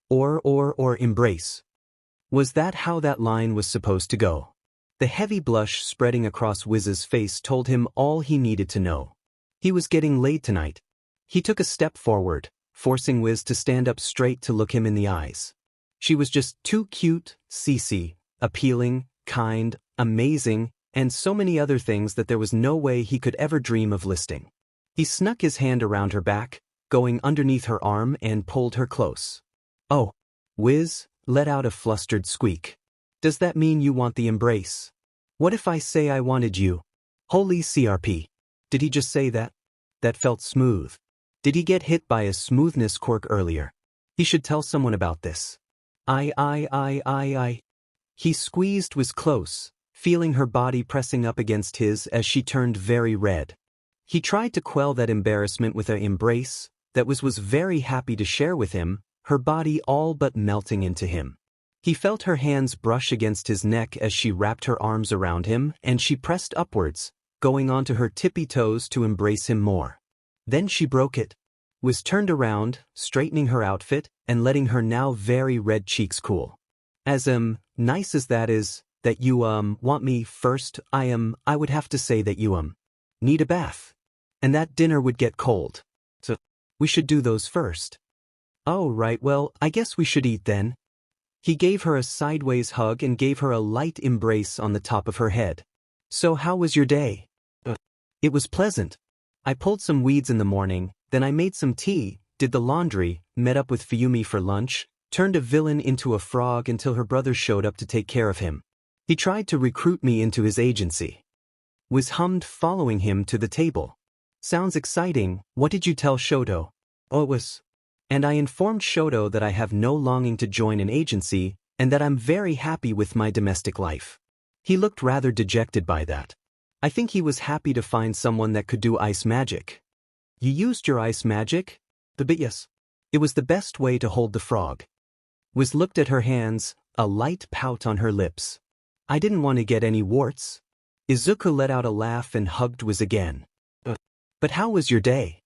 Or embrace?" Was that how that line was supposed to go? The heavy blush spreading across Whiz's face told him all he needed to know. He was getting laid tonight. He took a step forward, forcing Whiz to stand up straight to look him in the eyes. She was just too cute, CC, appealing, kind, amazing, and so many other things that there was no way he could ever dream of listing. He snuck his hand around her back, going underneath her arm and pulled her close. Oh. Whiz let out a flustered squeak. Does that mean you want the embrace? What if I say I wanted you? Holy CRP. Did he just say that? That felt smooth. Did he get hit by a smoothness quirk earlier? He should tell someone about this. I. He squeezed Whiz close, feeling her body pressing up against his as she turned very red. He tried to quell that embarrassment with an embrace that was very happy to share with him, her body all but melting into him. He felt her hands brush against his neck as she wrapped her arms around him, and she pressed upwards, going onto her tippy toes to embrace him more. Then she broke it. Whiz turned around, straightening her outfit, and letting her now very red cheeks cool. As nice as that is, that you want me first, I would have to say that you need a bath. And that dinner would get cold. So, we should do those first. Oh right, well, I guess we should eat then. He gave her a sideways hug and gave her a light embrace on the top of her head. So how was your day? It was pleasant. I pulled some weeds in the morning, then I made some tea, did the laundry, met up with Fumi for lunch, turned a villain into a frog until her brother showed up to take care of him. He tried to recruit me into his agency. Whiz hummed, following him to the table. Sounds exciting. What did you tell Shoto? Oh, it was. And I informed Shoto that I have no longing to join an agency, and that I'm very happy with my domestic life. He looked rather dejected by that. I think he was happy to find someone that could do ice magic. You used your ice magic? Yes. It was the best way to hold the frog. Whiz looked at her hands, a light pout on her lips. I didn't want to get any warts. Izuku let out a laugh and hugged Whiz again. But how was your day?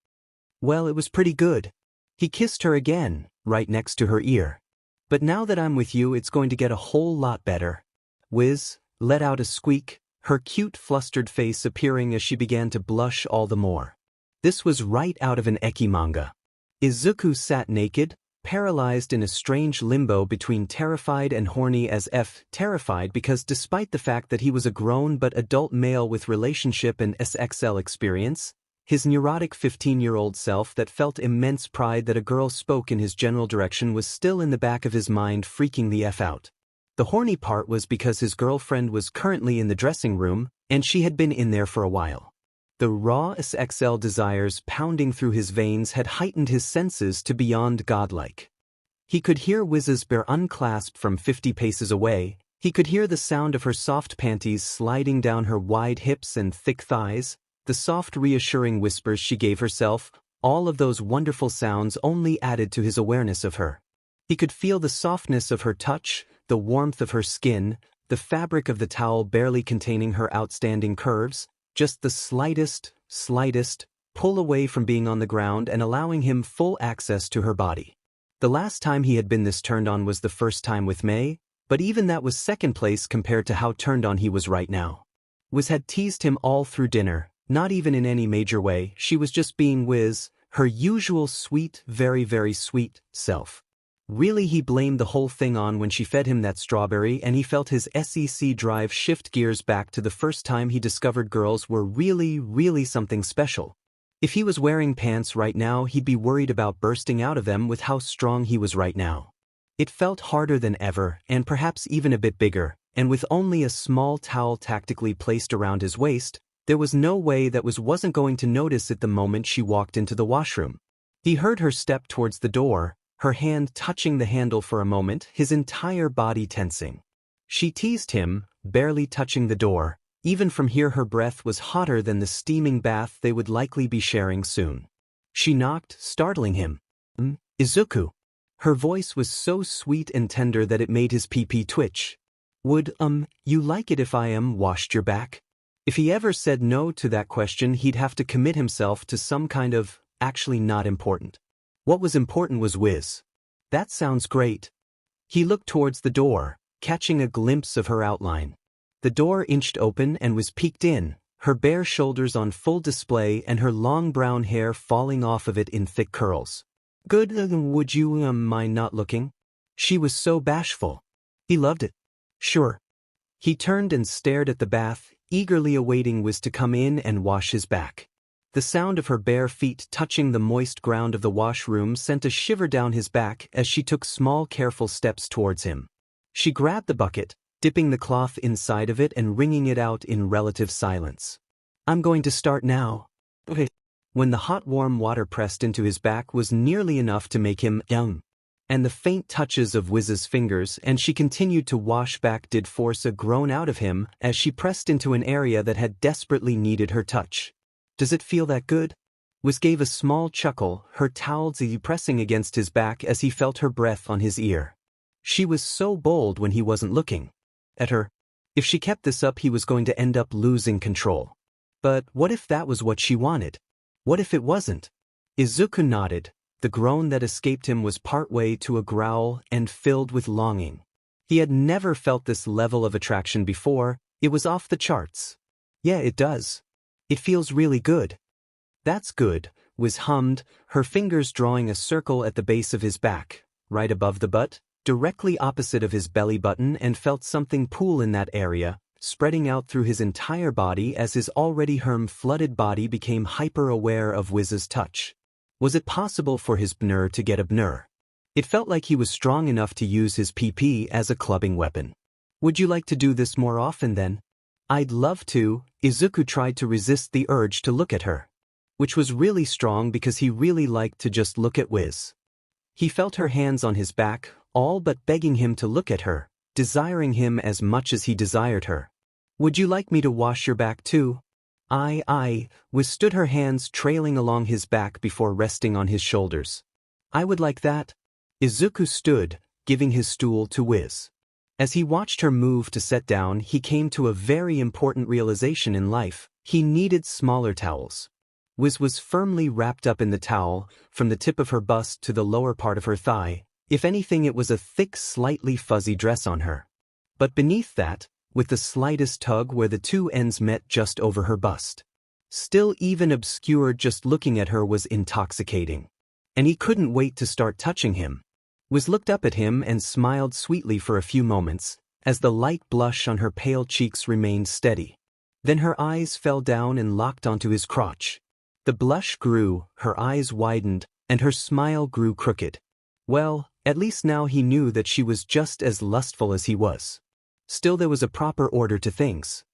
Well, it was pretty good. He kissed her again, right next to her ear. But now that I'm with you, it's going to get a whole lot better. Whiz let out a squeak, her cute flustered face appearing as she began to blush all the more. This was right out of an ecchi manga. Izuku sat naked, paralyzed in a strange limbo between terrified and horny as F. Terrified because despite the fact that he was a grown but adult male with relationship and SXL experience, his neurotic 15-year-old self that felt immense pride that a girl spoke in his general direction was still in the back of his mind, freaking the F out. The horny part was because his girlfriend was currently in the dressing room, and she had been in there for a while. The raw SXL desires pounding through his veins had heightened his senses to beyond godlike. He could hear Whiz's bear unclasped from 50 paces away, he could hear the sound of her soft panties sliding down her wide hips and thick thighs, the soft reassuring whispers she gave herself, all of those wonderful sounds only added to his awareness of her. He could feel the softness of her touch, the warmth of her skin, the fabric of the towel barely containing her outstanding curves, just the slightest pull away from being on the ground and allowing him full access to her body. The last time he had been this turned on was the first time with May, but even that was second place compared to how turned on he was right now. Whiz had teased him all through dinner. Not even in any major way, she was just being Whiz, her usual sweet, very, very sweet self. Really, he blamed the whole thing on when she fed him that strawberry, and he felt his SEC drive shift gears back to the first time he discovered girls were really, really something special. If he was wearing pants right now, he'd be worried about bursting out of them with how strong he was right now. It felt harder than ever, and perhaps even a bit bigger, and with only a small towel tactically placed around his waist, there was no way that Whiz wasn't going to notice it the moment she walked into the washroom. He heard her step towards the door, her hand touching the handle for a moment, his entire body tensing. She teased him, barely touching the door. Even from here her breath was hotter than the steaming bath they would likely be sharing soon. She knocked, startling him. Izuku. Her voice was so sweet and tender that it made his pee-pee twitch. Would, you like it if I, washed your back? If he ever said no to that question, he'd have to commit himself to some kind of, actually not important. What was important was Whiz. That sounds great. He looked towards the door, catching a glimpse of her outline. The door inched open and Whiz peeked in, her bare shoulders on full display and her long brown hair falling off of it in thick curls. Good, would you mind not looking? She was so bashful. He loved it. Sure. He turned and stared at the bath, eagerly awaiting Whiz to come in and wash his back. The sound of her bare feet touching the moist ground of the washroom sent a shiver down his back as she took small careful steps towards him. She grabbed the bucket, dipping the cloth inside of it and wringing it out in relative silence. I'm going to start now. Okay. When the hot warm water pressed into his back was nearly enough to make him young. And the faint touches of Whiz's fingers and she continued to wash back did force a groan out of him as she pressed into an area that had desperately needed her touch. Does it feel that good? Whiz gave a small chuckle, her towels pressing against his back as he felt her breath on his ear. She was so bold when he wasn't looking at her. If she kept this up, he was going to end up losing control. But what if that was what she wanted? What if it wasn't? Izuku nodded. The groan that escaped him was partway to a growl and filled with longing. He had never felt this level of attraction before. It was off the charts. Yeah, it does. It feels really good. That's good, Whiz hummed, her fingers drawing a circle at the base of his back, right above the butt, directly opposite of his belly button, and felt something pool in that area, spreading out through his entire body as his already flooded body became hyper-aware of Whiz's touch. Was it possible for his bnur to get a bnur? It felt like he was strong enough to use his PP as a clubbing weapon. Would you like to do this more often then? I'd love to. Izuku tried to resist the urge to look at her, which was really strong because he really liked to just look at Whiz. He felt her hands on his back, all but begging him to look at her, desiring him as much as he desired her. Would you like me to wash your back too? Whiz stood, her hands trailing along his back before resting on his shoulders. I would like that. Izuku stood, giving his stool to Whiz. As he watched her move to sit down, he came to a very important realization in life. He needed smaller towels. Whiz was firmly wrapped up in the towel, from the tip of her bust to the lower part of her thigh. If anything, it was a thick, slightly fuzzy dress on her. But beneath that, with the slightest tug where the two ends met just over her bust. Still even obscured, just looking at her was intoxicating. And he couldn't wait to start touching him. Whiz looked up at him and smiled sweetly for a few moments, as the light blush on her pale cheeks remained steady. Then her eyes fell down and locked onto his crotch. The blush grew, her eyes widened, and her smile grew crooked. Well, at least now he knew that she was just as lustful as he was. Still, there was a proper order to things.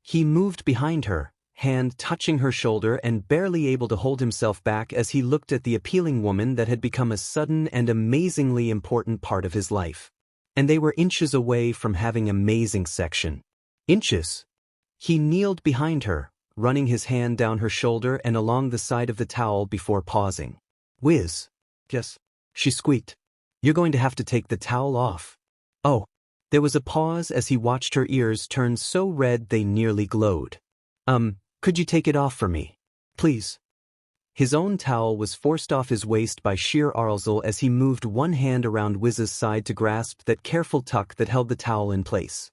He moved behind her, hand touching her shoulder and barely able to hold himself back as he looked at the appealing woman that had become a sudden and amazingly important part of his life. And they were inches away from having amazing section. Inches. He kneeled behind her, running his hand down her shoulder and along the side of the towel before pausing. Whiz. Yes. She squeaked. You're going to have to take the towel off. Oh. There was a pause as he watched her ears turn so red they nearly glowed. Could you take it off for me? Please. His own towel was forced off his waist by sheer arousal as he moved one hand around Whiz's side to grasp that careful tuck that held the towel in place.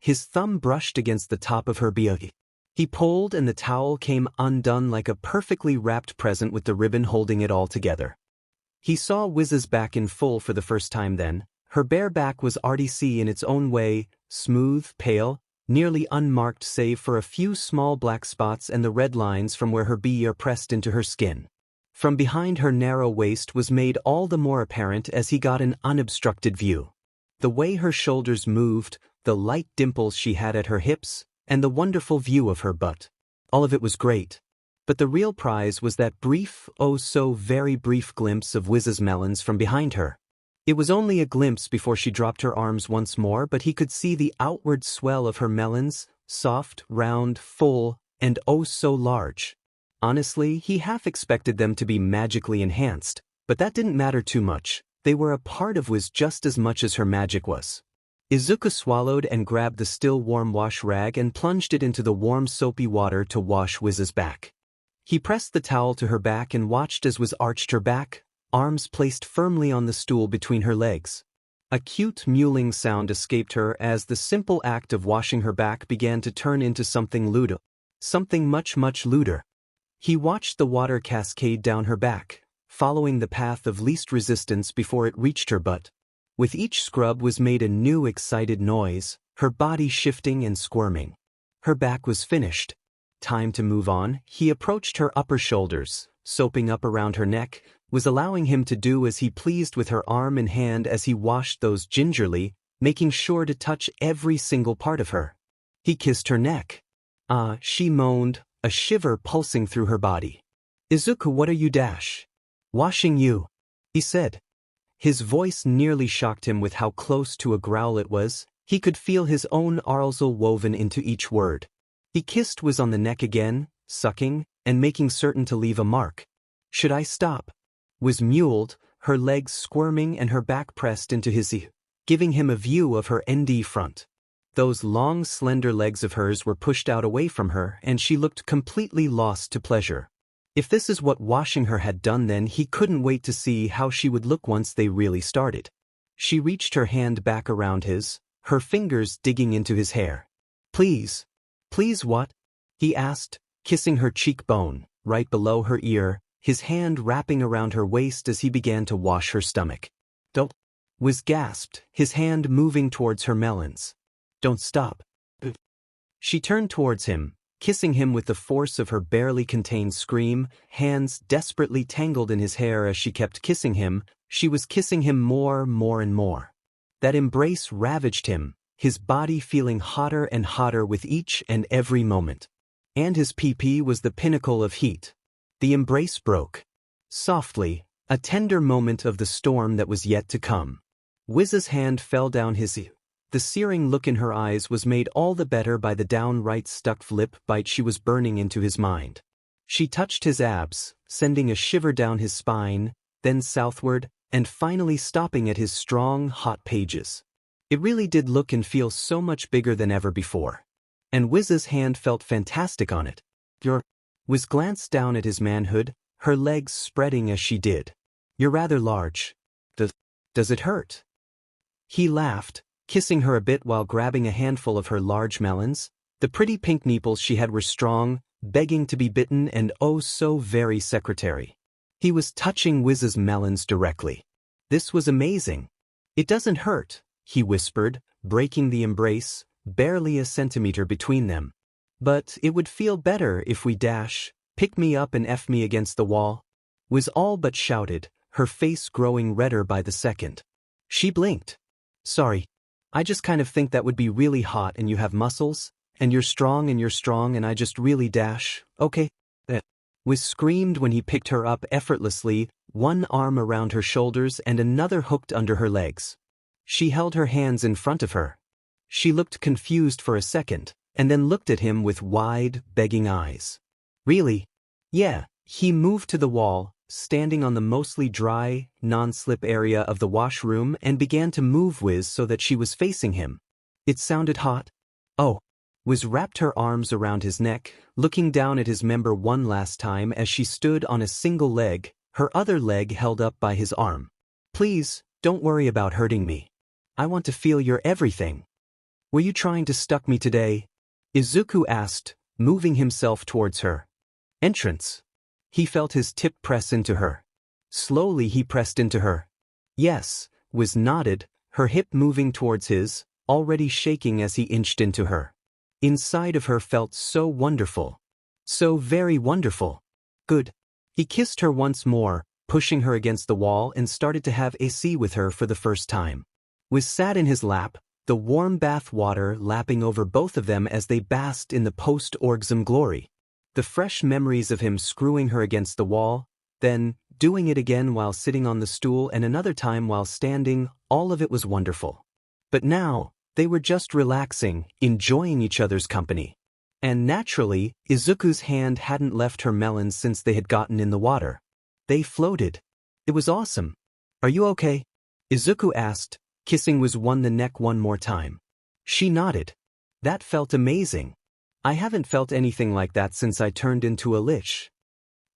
His thumb brushed against the top of her biogi. He pulled and the towel came undone like a perfectly wrapped present with the ribbon holding it all together. He saw Whiz's back in full for the first time then. Her bare back was RDC in its own way, smooth, pale, nearly unmarked save for a few small black spots and the red lines from where her BE are pressed into her skin. From behind, her narrow waist was made all the more apparent as he got an unobstructed view. The way her shoulders moved, the light dimples she had at her hips, and the wonderful view of her butt. All of it was great. But the real prize was that brief, oh so very brief glimpse of Whiz's melons from behind her. It was only a glimpse before she dropped her arms once more, but he could see the outward swell of her melons, soft, round, full, and oh so large. Honestly, he half expected them to be magically enhanced, but that didn't matter too much. They were a part of Whiz just as much as her magic was. Izuku swallowed and grabbed the still warm wash rag and plunged it into the warm soapy water to wash Whiz's back. He pressed the towel to her back and watched as Whiz arched her back, arms placed firmly on the stool between her legs. A cute mewling sound escaped her as the simple act of washing her back began to turn into something lewd. something much looter. He watched the water cascade down her back, following the path of least resistance before it reached her butt. With each scrub was made a new excited noise, her body shifting and squirming. Her back was finished. Time to move on. He approached her upper shoulders, soaping up around her neck, was allowing him to do as he pleased with her arm and hand as he washed those gingerly, making sure to touch every single part of her. He kissed her neck. Ah, she moaned, a shiver pulsing through her body. Izuku, what are you washing you? He said. His voice nearly shocked him with how close to a growl it was. He could feel his own arsal woven into each word. He kissed Whiz on the neck again, sucking, and making certain to leave a mark. Should I stop? Whiz mewled, her legs squirming and her back pressed into his giving him a view of her ND front. Those long slender legs of hers were pushed out away from her and she looked completely lost to pleasure. If this is what washing her had done, then he couldn't wait to see how she would look once they really started. She reached her hand back around his, her fingers digging into his hair. Please. Please what? He asked, kissing her cheekbone, right below her ear, his hand wrapping around her waist as he began to wash her stomach. Don't. Whiz gasped, his hand moving towards her melons. Don't stop. She turned towards him, kissing him with the force of her barely contained scream, hands desperately tangled in his hair as she kept kissing him. She was kissing him more and more. That embrace ravaged him, his body feeling hotter and hotter with each and every moment. And his PP was the pinnacle of heat. The embrace broke. Softly, a tender moment of the storm that was yet to come. Whiz's hand fell down his ear. The searing look in her eyes was made all the better by the downright stuck lip bite she was burning into his mind. She touched his abs, sending a shiver down his spine, then southward, and finally stopping at his strong, hot pages. It really did look and feel so much bigger than ever before. And Whiz's hand felt fantastic on it. Whiz glanced down at his manhood, her legs spreading as she did. You're rather large. Does it hurt? He laughed, kissing her a bit while grabbing a handful of her large melons. The pretty pink nipples she had were strong, begging to be bitten and oh so very secretary. He was touching Whiz's melons directly. This was amazing. It doesn't hurt, he whispered, breaking the embrace, barely a centimeter between them. But it would feel better if we pick me up and F me against the wall. Whiz all but shouted, her face growing redder by the second. She blinked. Sorry. I just kind of think that would be really hot and you have muscles, and you're strong and I just really okay? Whiz screamed when he picked her up effortlessly, one arm around her shoulders and another hooked under her legs. She held her hands in front of her. She looked confused for a second, and then looked at him with wide, begging eyes. Really? Yeah. He moved to the wall, standing on the mostly dry, non-slip area of the washroom and began to move Whiz so that she was facing him. It sounded hot. Oh. Whiz wrapped her arms around his neck, looking down at his member one last time as she stood on a single leg, her other leg held up by his arm. Please, don't worry about hurting me. I want to feel your everything. Were you trying to stuck me today? Izuku asked, moving himself towards her. Entrance. He felt his tip press into her. Slowly he pressed into her. Yes, Whiz nodded, her hip moving towards his, already shaking as he inched into her. Inside of her felt so wonderful. So very wonderful. Good. He kissed her once more, pushing her against the wall and started to have AC with her for the first time. Whiz sat in his lap, the warm bath water lapping over both of them as they basked in the post-orgasm glory. The fresh memories of him screwing her against the wall, then doing it again while sitting on the stool and another time while standing, all of it was wonderful. But now, they were just relaxing, enjoying each other's company. And naturally, Izuku's hand hadn't left her melons since they had gotten in the water. They floated. It was awesome. Are you okay? Izuku asked, kissing Whiz on the neck one more time. She nodded. That felt amazing. I haven't felt anything like that since I turned into a lich.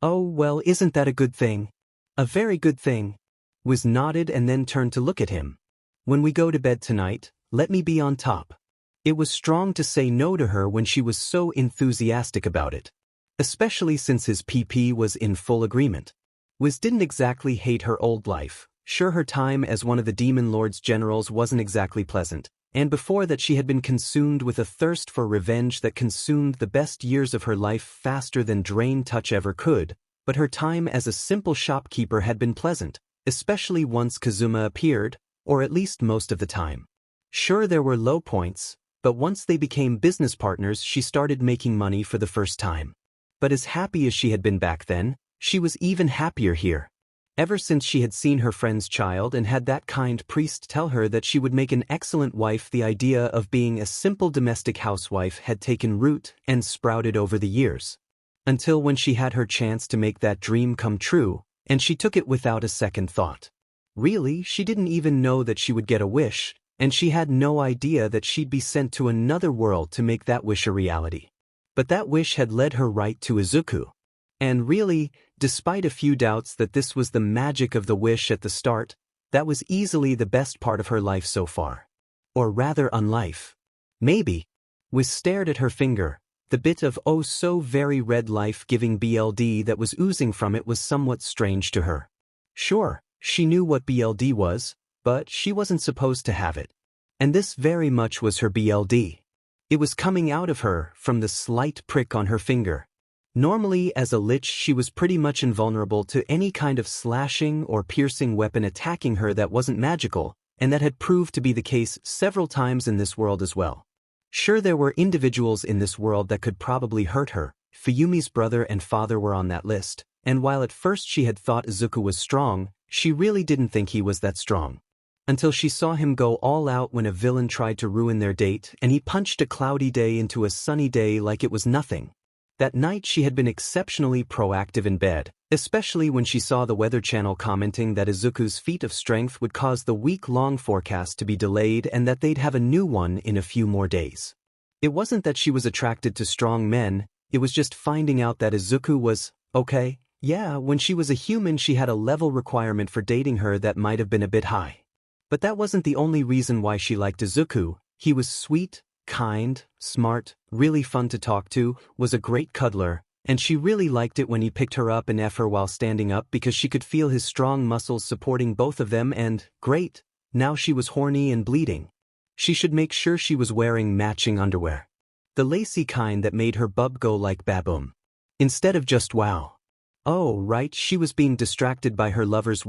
Oh, well, isn't that a good thing? A very good thing. Whiz nodded and then turned to look at him. When we go to bed tonight, let me be on top. It was strong to say no to her when she was so enthusiastic about it. Especially since his PP was in full agreement. Whiz didn't exactly hate her old life. Sure, her time as one of the Demon Lord's generals wasn't exactly pleasant, and before that she had been consumed with a thirst for revenge that consumed the best years of her life faster than Drain Touch ever could, but her time as a simple shopkeeper had been pleasant, especially once Kazuma appeared, or at least most of the time. Sure, there were low points, but once they became business partners she started making money for the first time. But as happy as she had been back then, she was even happier here. Ever since she had seen her friend's child and had that kind priest tell her that she would make an excellent wife, the idea of being a simple domestic housewife had taken root and sprouted over the years. Until when she had her chance to make that dream come true, and she took it without a second thought. Really, she didn't even know that she would get a wish, and she had no idea that she'd be sent to another world to make that wish a reality. But that wish had led her right to Izuku. And really, despite a few doubts that this was the magic of the wish at the start, that was easily the best part of her life so far. Or rather unlife. Maybe. Whiz stared at her finger. The bit of oh so very red life-giving BLD that was oozing from it was somewhat strange to her. Sure, she knew what BLD was, but she wasn't supposed to have it. And this very much was her BLD. It was coming out of her from the slight prick on her finger. Normally, as a lich, she was pretty much invulnerable to any kind of slashing or piercing weapon attacking her that wasn't magical, and that had proved to be the case several times in this world as well. Sure, there were individuals in this world that could probably hurt her. Fuyumi's brother and father were on that list, and while at first she had thought Izuku was strong, she really didn't think he was that strong. Until she saw him go all out when a villain tried to ruin their date and he punched a cloudy day into a sunny day like it was nothing. That night she had been exceptionally proactive in bed, especially when she saw the Weather Channel commenting that Izuku's feat of strength would cause the week-long forecast to be delayed and that they'd have a new one in a few more days. It wasn't that she was attracted to strong men, it was just finding out that Izuku was, okay, yeah, when she was a human she had a level requirement for dating her that might have been a bit high. But that wasn't the only reason why she liked Izuku. He was sweet, kind, smart, really fun to talk to, was a great cuddler, and she really liked it when he picked her up and F her while standing up because she could feel his strong muscles supporting both of them and, great, now she was horny and bleeding. She should make sure she was wearing matching underwear. The lacy kind that made her bub go like baboom. Instead of just wow. Oh, right, she was being distracted by her lover's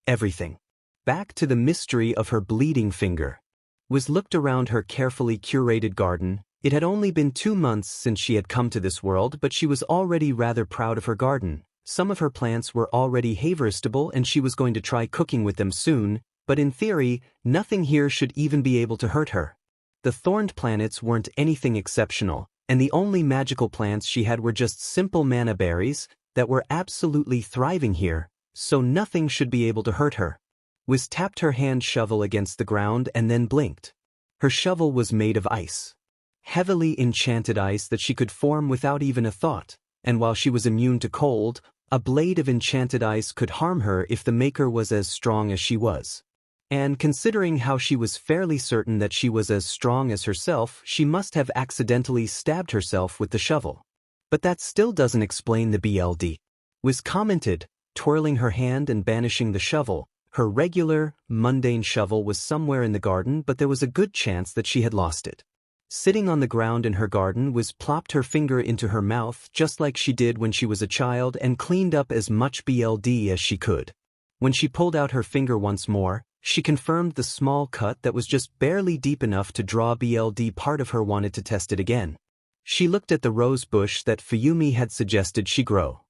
everything. Back to the mystery of her bleeding finger. Whiz looked around her carefully curated garden. It had only been 2 months since she had come to this world, but she was already rather proud of her garden. Some of her plants were already harvestable and she was going to try cooking with them soon, but in theory, nothing here should even be able to hurt her. The thorned planets weren't anything exceptional, and the only magical plants she had were just simple mana berries that were absolutely thriving here, so nothing should be able to hurt her. Whiz tapped her hand shovel against the ground and then blinked. Her shovel was made of ice. Heavily enchanted ice that she could form without even a thought, and while she was immune to cold, a blade of enchanted ice could harm her if the maker was as strong as she was. And considering how she was fairly certain that she was as strong as herself, she must have accidentally stabbed herself with the shovel. But that still doesn't explain the BLD. Whiz commented, twirling her hand and banishing the shovel. Her regular, mundane shovel was somewhere in the garden, but there was a good chance that she had lost it. Sitting on the ground in her garden, Whiz plopped her finger into her mouth just like she did when she was a child and cleaned up as much BLD as she could. When she pulled out her finger once more, she confirmed the small cut that was just barely deep enough to draw BLD. Part of her wanted to test it again. She looked at the rose bush that Fuyumi had suggested she grow.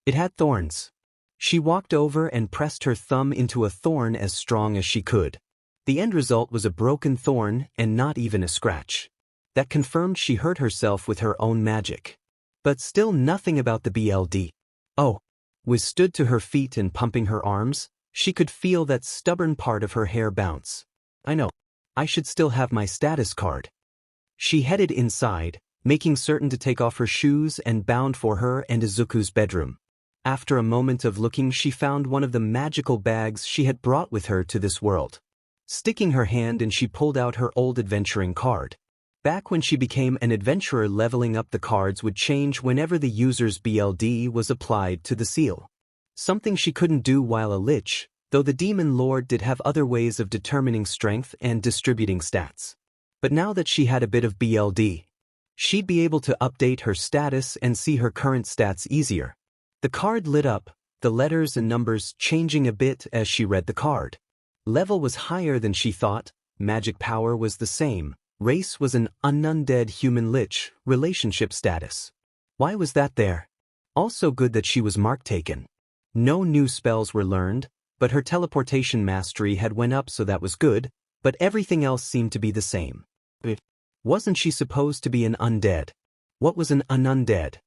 It had thorns. She walked over and pressed her thumb into a thorn as strong as she could. The end result was a broken thorn and not even a scratch. That confirmed she hurt herself with her own magic. But still nothing about the BLD. Oh. Whiz stood to her feet and pumping her arms, she could feel that stubborn part of her hair bounce. I know. I should still have my status card. She headed inside, making certain to take off her shoes and bound for her and Izuku's bedroom. After a moment of looking, she found one of the magical bags she had brought with her to this world. Sticking her hand in, she pulled out her old adventuring card. Back when she became an adventurer, leveling up the cards would change whenever the user's BLD was applied to the seal. Something she couldn't do while a lich, though the demon lord did have other ways of determining strength and distributing stats. But now that she had a bit of BLD, she'd be able to update her status and see her current stats easier. The card lit up, the letters and numbers changing a bit as she read the card. Level was higher than she thought, magic power was the same, race was an undead human lich, relationship status. Why was that there? Also good that she was mark taken. No new spells were learned, but her teleportation mastery had went up, so that was good, but everything else seemed to be the same. Wasn't she supposed to be an undead? What was an undead?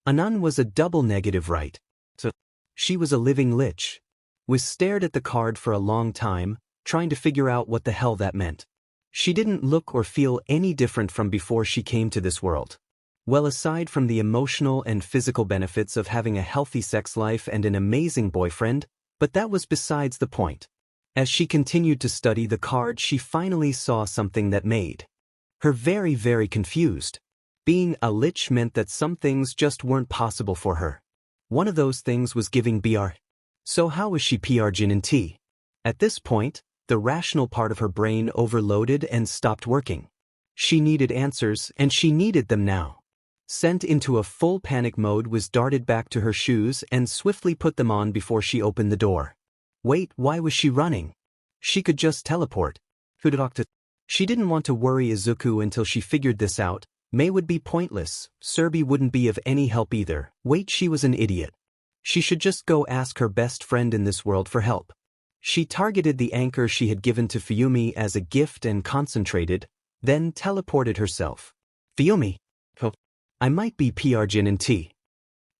An un was a double negative, right? So she was a living lich. Whiz stared at the card for a long time, trying to figure out what the hell that meant. She didn't look or feel any different from before she came to this world. Well, aside from the emotional and physical benefits of having a healthy sex life and an amazing boyfriend, but that was besides the point. As she continued to study the card, she finally saw something that made her very, very confused. Being a lich meant that some things just weren't possible for her. One of those things was giving BR. So how was she PRGin in T? At this point, the rational part of her brain overloaded and stopped working. She needed answers, and she needed them now. Sent into a full panic mode, Whiz darted back to her shoes and swiftly put them on before she opened the door. Wait, why was she running? She could just teleport. She didn't want to worry Izuku until she figured this out. May would be pointless, Serbi wouldn't be of any help either. Wait, she was an idiot. She should just go ask her best friend in this world for help. She targeted the anchor she had given to Fumi as a gift and concentrated, then teleported herself. Fumi? I might be PRGin in T.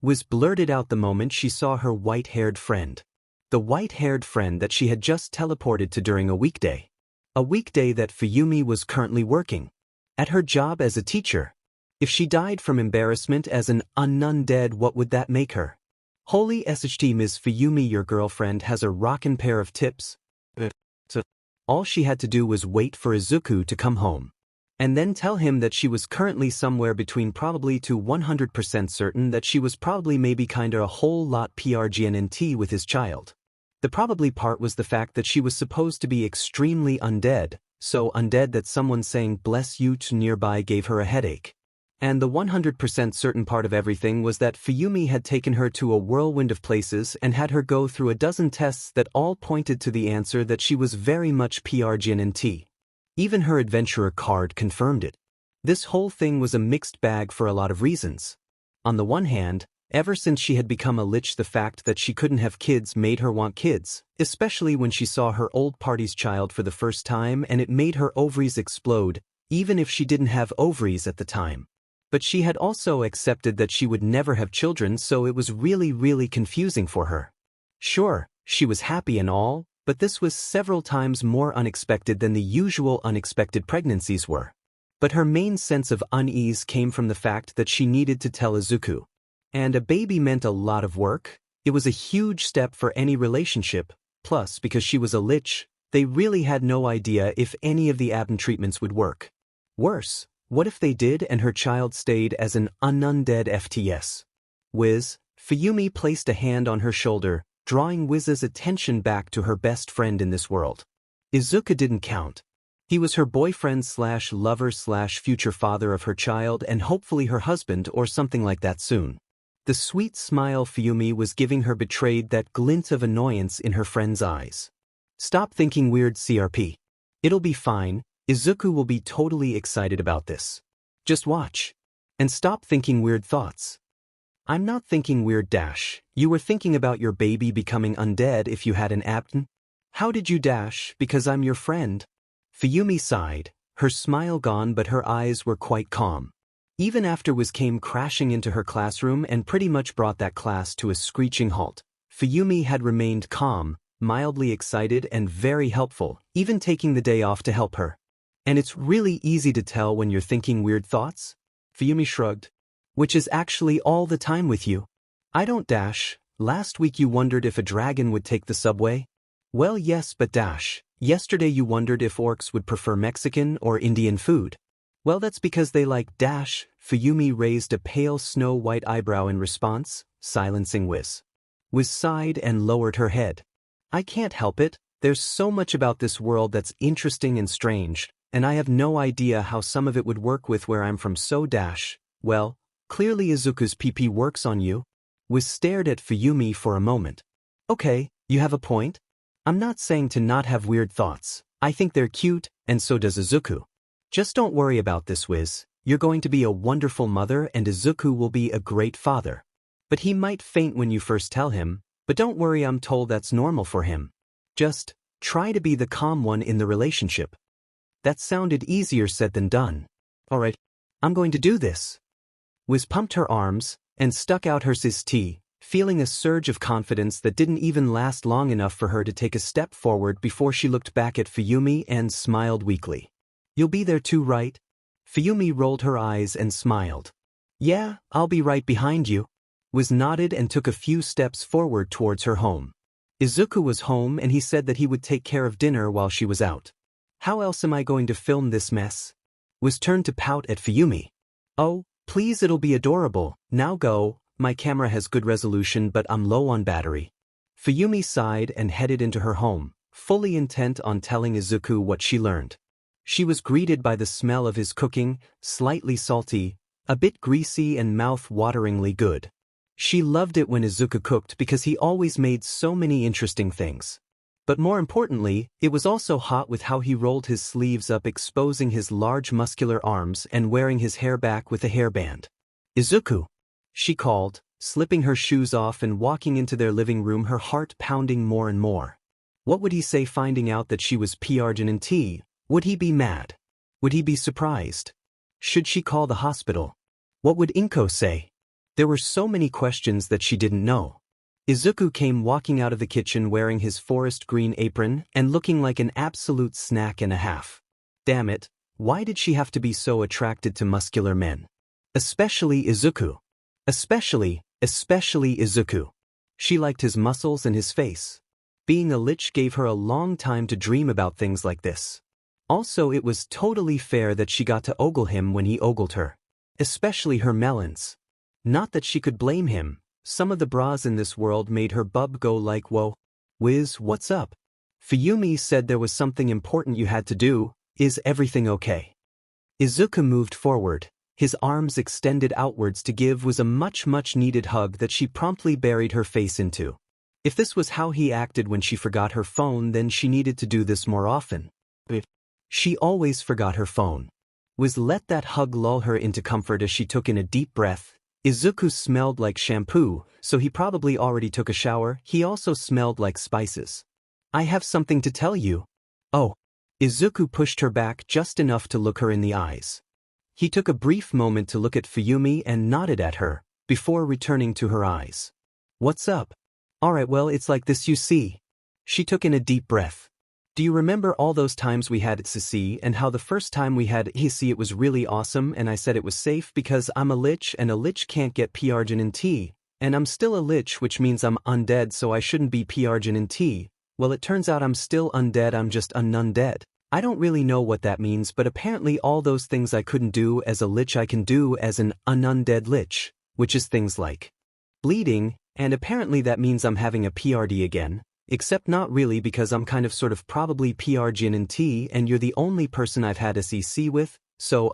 Whiz blurted out the moment she saw her white-haired friend. The white-haired friend that she had just teleported to during a weekday. A weekday that Fumi was currently working. At her job as a teacher. If she died from embarrassment as an undead, what would that make her? Holy SHT, Ms. Fumi, your girlfriend has a rockin' pair of tips. So all she had to do was wait for Izuku to come home. And then tell him that she was currently somewhere between probably to 100% certain that she was probably maybe kinda a whole lot PRGNNT with his child. The probably part was the fact that she was supposed to be extremely undead, so undead that someone saying bless you to nearby gave her a headache. And the 100% certain part of everything was that Fumi had taken her to a whirlwind of places and had her go through a dozen tests that all pointed to the answer that she was very much PRGNNT. Even her adventurer card confirmed it. This whole thing was a mixed bag for a lot of reasons. On the one hand, ever since she had become a lich, the fact that she couldn't have kids made her want kids, especially when she saw her old party's child for the first time, and it made her ovaries explode, even if she didn't have ovaries at the time. But she had also accepted that she would never have children, so it was really confusing for her. Sure, she was happy and all, but this was several times more unexpected than the usual unexpected pregnancies were. But her main sense of unease came from the fact that she needed to tell Izuku. And a baby meant a lot of work. It was a huge step for any relationship, plus because she was a lich, they really had no idea if any of the ABN treatments would work. Worse, what if they did and her child stayed as an undead FTS? Whiz, Fumi placed a hand on her shoulder, drawing Whiz's attention back to her best friend in this world. Izuku didn't count. He was her boyfriend/lover/future father of her child and hopefully her husband or something like that soon. The sweet smile Fumi was giving her betrayed that glint of annoyance in her friend's eyes. Stop thinking weird, CRP. It'll be fine. Izuku will be totally excited about this. Just watch. And stop thinking weird thoughts. I'm not thinking weird dash. You were thinking about your baby becoming undead if you had an ABN? How did you dash? Because I'm your friend. Fumi sighed, her smile gone, but her eyes were quite calm. Even after Whiz came crashing into her classroom and pretty much brought that class to a screeching halt, Fumi had remained calm, mildly excited and very helpful, even taking the day off to help her. And it's really easy to tell when you're thinking weird thoughts? Fumi shrugged. Which is actually all the time with you. I don't dash. Last week you wondered if a dragon would take the subway? Well, yes, but dash. Yesterday you wondered if orcs would prefer Mexican or Indian food. Well, that's because they like dash. Fumi raised a pale snow-white eyebrow in response, silencing Whiz. Whiz sighed and lowered her head. I can't help it, there's so much about this world that's interesting and strange, and I have no idea how some of it would work with where I'm from so dash. Well, clearly Izuku's PP works on you. Whiz stared at Fumi for a moment. Okay, you have a point. I'm not saying to not have weird thoughts. I think they're cute, and so does Izuku. Just don't worry about this, Whiz. You're going to be a wonderful mother and Izuku will be a great father. But he might faint when you first tell him, but don't worry, I'm told that's normal for him. Just try to be the calm one in the relationship. That sounded easier said than done. Alright, I'm going to do this. Whiz pumped her arms and stuck out her tea, feeling a surge of confidence that didn't even last long enough for her to take a step forward before she looked back at Fumi and smiled weakly. You'll be there too, right? Fumi rolled her eyes and smiled. Yeah, I'll be right behind you. Whiz nodded and took a few steps forward towards her home. Izuku was home and he said that he would take care of dinner while she was out. How else am I going to film this mess? Whiz turned to pout at Fumi. Oh, please, it'll be adorable. Now go, my camera has good resolution but I'm low on battery. Fumi sighed and headed into her home, fully intent on telling Izuku what she learned. She was greeted by the smell of his cooking, slightly salty, a bit greasy and mouth-wateringly good. She loved it when Izuku cooked because he always made so many interesting things. But more importantly, it was also hot with how he rolled his sleeves up, exposing his large muscular arms and wearing his hair back with a hairband. Izuku, she called, slipping her shoes off and walking into their living room, her heart pounding more and more. What would he say finding out that she was PRGNT? Would he be mad? Would he be surprised? Should she call the hospital? What would Inko say? There were so many questions that she didn't know. Izuku came walking out of the kitchen wearing his forest green apron and looking like an absolute snack and a half. Damn it, why did she have to be so attracted to muscular men? Especially Izuku. Especially Izuku. She liked his muscles and his face. Being a lich gave her a long time to dream about things like this. Also, it was totally fair that she got to ogle him when he ogled her. Especially her melons. Not that she could blame him. Some of the bras in this world made her bub go like whoa. Whiz, what's up? Fumi said there was something important you had to do. Is everything okay? Izuku moved forward, his arms extended outwards to give Whiz a much needed hug that she promptly buried her face into. If this was how he acted when she forgot her phone, then she needed to do this more often. She always forgot her phone. Whiz let that hug lull her into comfort as she took in a deep breath. Izuku smelled like shampoo, so he probably already took a shower. He also smelled like spices. I have something to tell you. Oh. Izuku pushed her back just enough to look her in the eyes. He took a brief moment to look at Fumi and nodded at her, before returning to her eyes. What's up? Alright, well, it's like this, you see. She took in a deep breath. Do you remember all those times we had at CC and how the first time we had EC it was really awesome and I said it was safe because I'm a lich and a lich can't get PRGNT, and I'm still a lich, which means I'm undead, so I shouldn't be PRGNT. Well, it turns out I'm still undead, I'm just undead. I don't really know what that means, but apparently all those things I couldn't do as a lich I can do as an undead lich, which is things like bleeding, and apparently that means I'm having a PRD again. Except not really, because I'm kind of sort of probably PRGNT and you're the only person I've had a CC with, so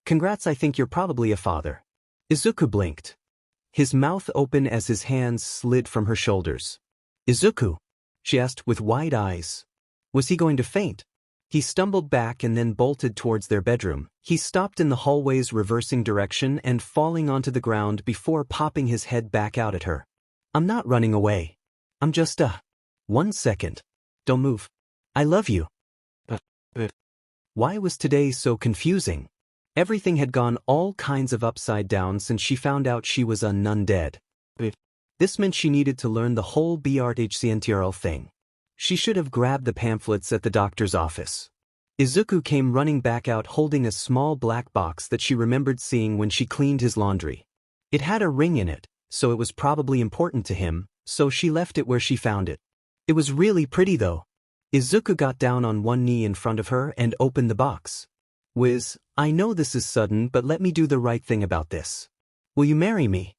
congrats, I think you're probably a father. Izuku blinked. His mouth open as his hands slid from her shoulders. Izuku? She asked with wide eyes. Was he going to faint? He stumbled back and then bolted towards their bedroom. He stopped in the hallway's reversing direction and falling onto the ground before popping his head back out at her. I'm not running away. I'm just 1 second. Don't move. I love you. Why was today so confusing? Everything had gone all kinds of upside down since she found out she was a undead. This meant she needed to learn the whole BRHCNTRL thing. She should have grabbed the pamphlets at the doctor's office. Izuku came running back out holding a small black box that she remembered seeing when she cleaned his laundry. It had a ring in it, so it was probably important to him, so she left it where she found it. It was really pretty though. Izuku got down on one knee in front of her and opened the box. Whiz, I know this is sudden, but let me do the right thing about this. Will you marry me?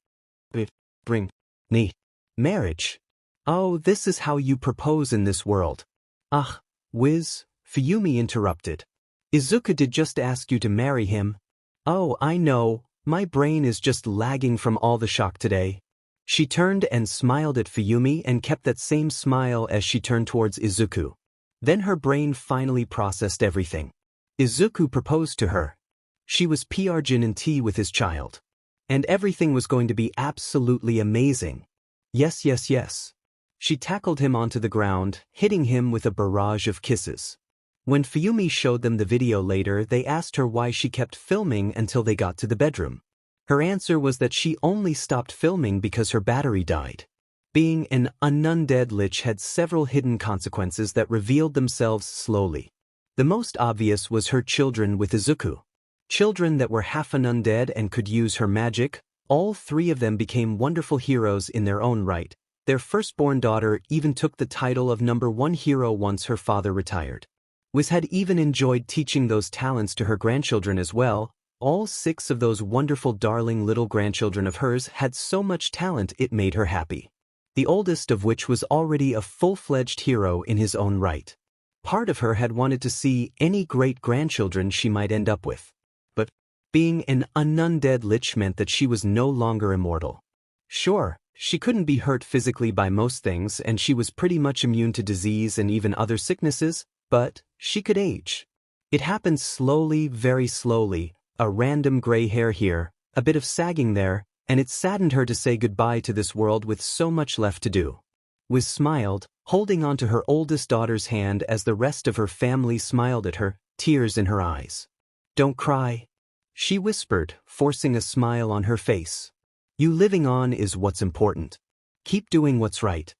Bring me marriage. Oh, this is how you propose in this world. Ah, Whiz, Fumi interrupted. Izuku did just ask you to marry him. Oh, I know, my brain is just lagging from all the shock today. She turned and smiled at Fumi and kept that same smile as she turned towards Izuku. Then her brain finally processed everything. Izuku proposed to her. She was Jin and tea with his child. And everything was going to be absolutely amazing. Yes, yes, yes. She tackled him onto the ground, hitting him with a barrage of kisses. When Fumi showed them the video later, they asked her why she kept filming until they got to the bedroom. Her answer was that she only stopped filming because her battery died. Being an undead lich had several hidden consequences that revealed themselves slowly. The most obvious was her children with Izuku. Children that were half undead and could use her magic. All three of them became wonderful heroes in their own right. Their firstborn daughter even took the title of #1 hero once her father retired. Whiz had even enjoyed teaching those talents to her grandchildren as well. All 6 of those wonderful darling little grandchildren of hers had so much talent it made her happy. The oldest of which was already a full-fledged hero in his own right. Part of her had wanted to see any great-grandchildren she might end up with. But being an undead lich meant that she was no longer immortal. Sure, she couldn't be hurt physically by most things and she was pretty much immune to disease and even other sicknesses, but she could age. It happened slowly, very slowly, a random gray hair here, a bit of sagging there, and it saddened her to say goodbye to this world with so much left to do. Whiz smiled, holding onto her oldest daughter's hand as the rest of her family smiled at her, tears in her eyes. Don't cry, she whispered, forcing a smile on her face. You living on is what's important. Keep doing what's right.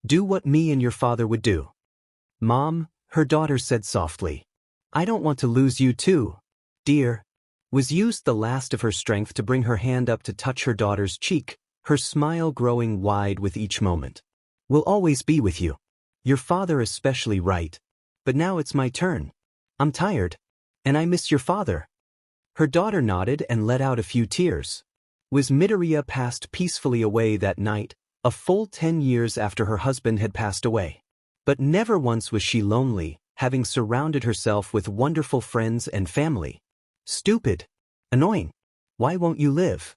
Do what me and your father would do. Mom, her daughter said softly. I don't want to lose you too, dear. Whiz used the last of her strength to bring her hand up to touch her daughter's cheek, her smile growing wide with each moment. We'll always be with you. Your father especially right. But now it's my turn. I'm tired. And I miss your father. Her daughter nodded and let out a few tears. Whiz Midoriya passed peacefully away that night, a full 10 years after her husband had passed away. But never once was she lonely, having surrounded herself with wonderful friends and family. Stupid. Annoying. Why won't you live?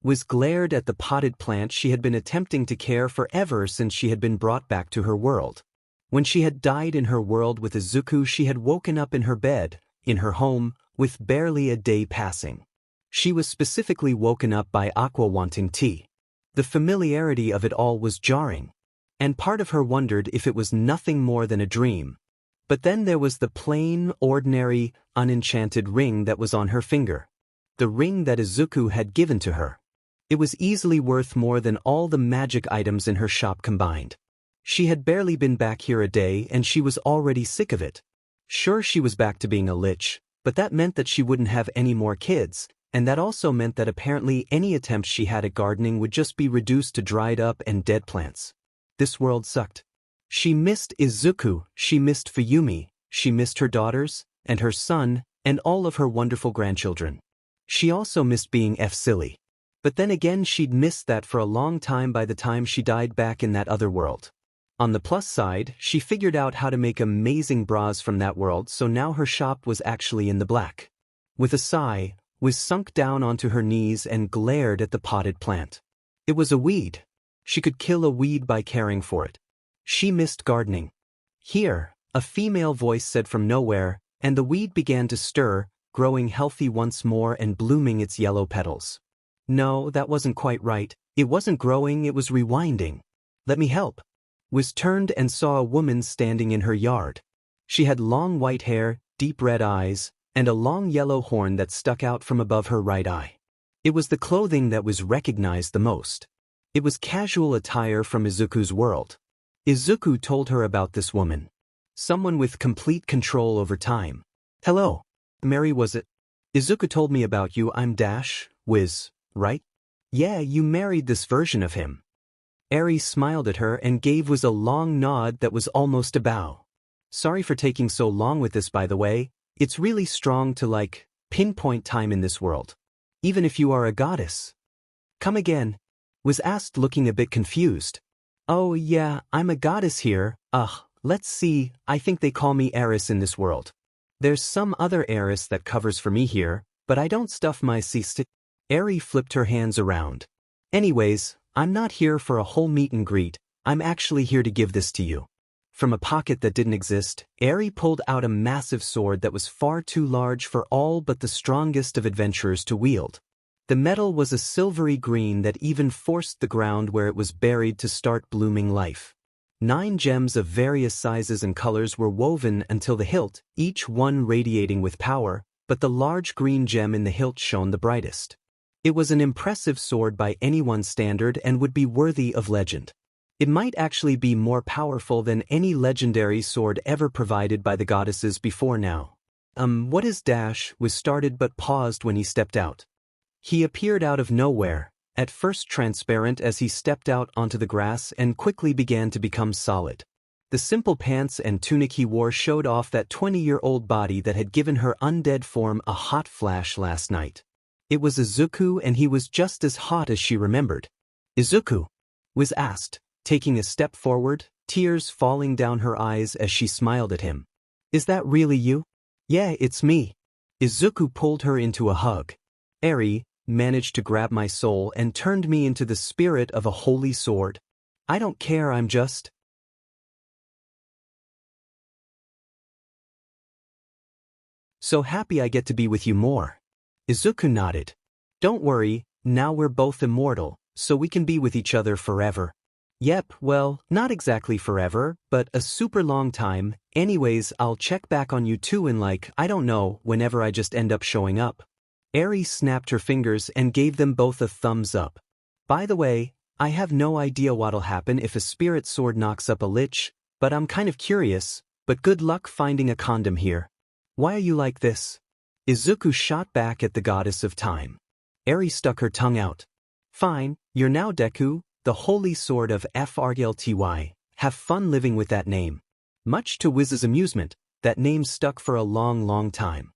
Whiz glared at the potted plant she had been attempting to care for ever since she had been brought back to her world. When she had died in her world with Izuku, she had woken up in her bed, in her home, with barely a day passing. She was specifically woken up by Aqua wanting tea. The familiarity of it all was jarring. And part of her wondered if it was nothing more than a dream. But then there was the plain, ordinary, unenchanted ring that was on her finger. The ring that Izuku had given to her. It was easily worth more than all the magic items in her shop combined. She had barely been back here a day and she was already sick of it. Sure, she was back to being a lich, but that meant that she wouldn't have any more kids, and that also meant that apparently any attempts she had at gardening would just be reduced to dried up and dead plants. This world sucked. She missed Izuku, she missed Fumi, she missed her daughters, and her son, and all of her wonderful grandchildren. She also missed being silly. But then again, she'd missed that for a long time by the time she died back in that other world. On the plus side, she figured out how to make amazing bras from that world, so now her shop was actually in the black. With a sigh, Whiz sunk down onto her knees and glared at the potted plant. It was a weed. She could kill a weed by caring for it. She missed gardening. Here, a female voice said from nowhere, and the weed began to stir, growing healthy once more and blooming its yellow petals. No, that wasn't quite right. It wasn't growing, it was rewinding. Let me help. Whiz turned and saw a woman standing in her yard. She had long white hair, deep red eyes, and a long yellow horn that stuck out from above her right eye. It was the clothing that was recognized the most. It was casual attire from Izuku's world. Izuku told her about this woman. Someone with complete control over time. Hello. Mary, was it? Izuku told me about you. I'm Whiz, right? Yeah, you married this version of him. Aries smiled at her and gave Whiz a long nod that was almost a bow. Sorry for taking so long with this, by the way. It's really strong to pinpoint time in this world. Even if you are a goddess. Come again? Was asked looking a bit confused. Oh yeah, I'm a goddess here, let's see, I think they call me Eris in this world. There's some other Eris that covers for me here, but I don't stuff my cist. Eri flipped her hands around. Anyways, I'm not here for a whole meet and greet, I'm actually here to give this to you. From a pocket that didn't exist, Eri pulled out a massive sword that was far too large for all but the strongest of adventurers to wield. The metal was a silvery green that even forced the ground where it was buried to start blooming life. 9 gems of various sizes and colors were woven until the hilt, each one radiating with power, but the large green gem in the hilt shone the brightest. It was an impressive sword by anyone's standard and would be worthy of legend. It might actually be more powerful than any legendary sword ever provided by the goddesses before now. What is Dash was started but paused when he stepped out. He appeared out of nowhere, at first transparent as he stepped out onto the grass and quickly began to become solid. The simple pants and tunic he wore showed off that 20-year-old body that had given her undead form a hot flash last night. It was Izuku and he was just as hot as she remembered. Izuku? Was asked, taking a step forward, tears falling down her eyes as she smiled at him. Is that really you? Yeah, it's me. Izuku pulled her into a hug. Eri managed to grab my soul and turned me into the spirit of a holy sword. I don't care, I'm just so happy I get to be with you more. Izuku nodded. Don't worry, now we're both immortal, so we can be with each other forever. Yep, well, not exactly forever, but a super long time. Anyways, I'll check back on you too in I don't know, whenever I just end up showing up. Eri snapped her fingers and gave them both a thumbs up. By the way, I have no idea what'll happen if a spirit sword knocks up a lich, but I'm kind of curious, but good luck finding a condom here. Why are you like this? Izuku shot back at the goddess of time. Eri stuck her tongue out. Fine, you're now Deku, the holy sword of Frlty. Have fun living with that name. Much to Whiz's amusement, that name stuck for a long time.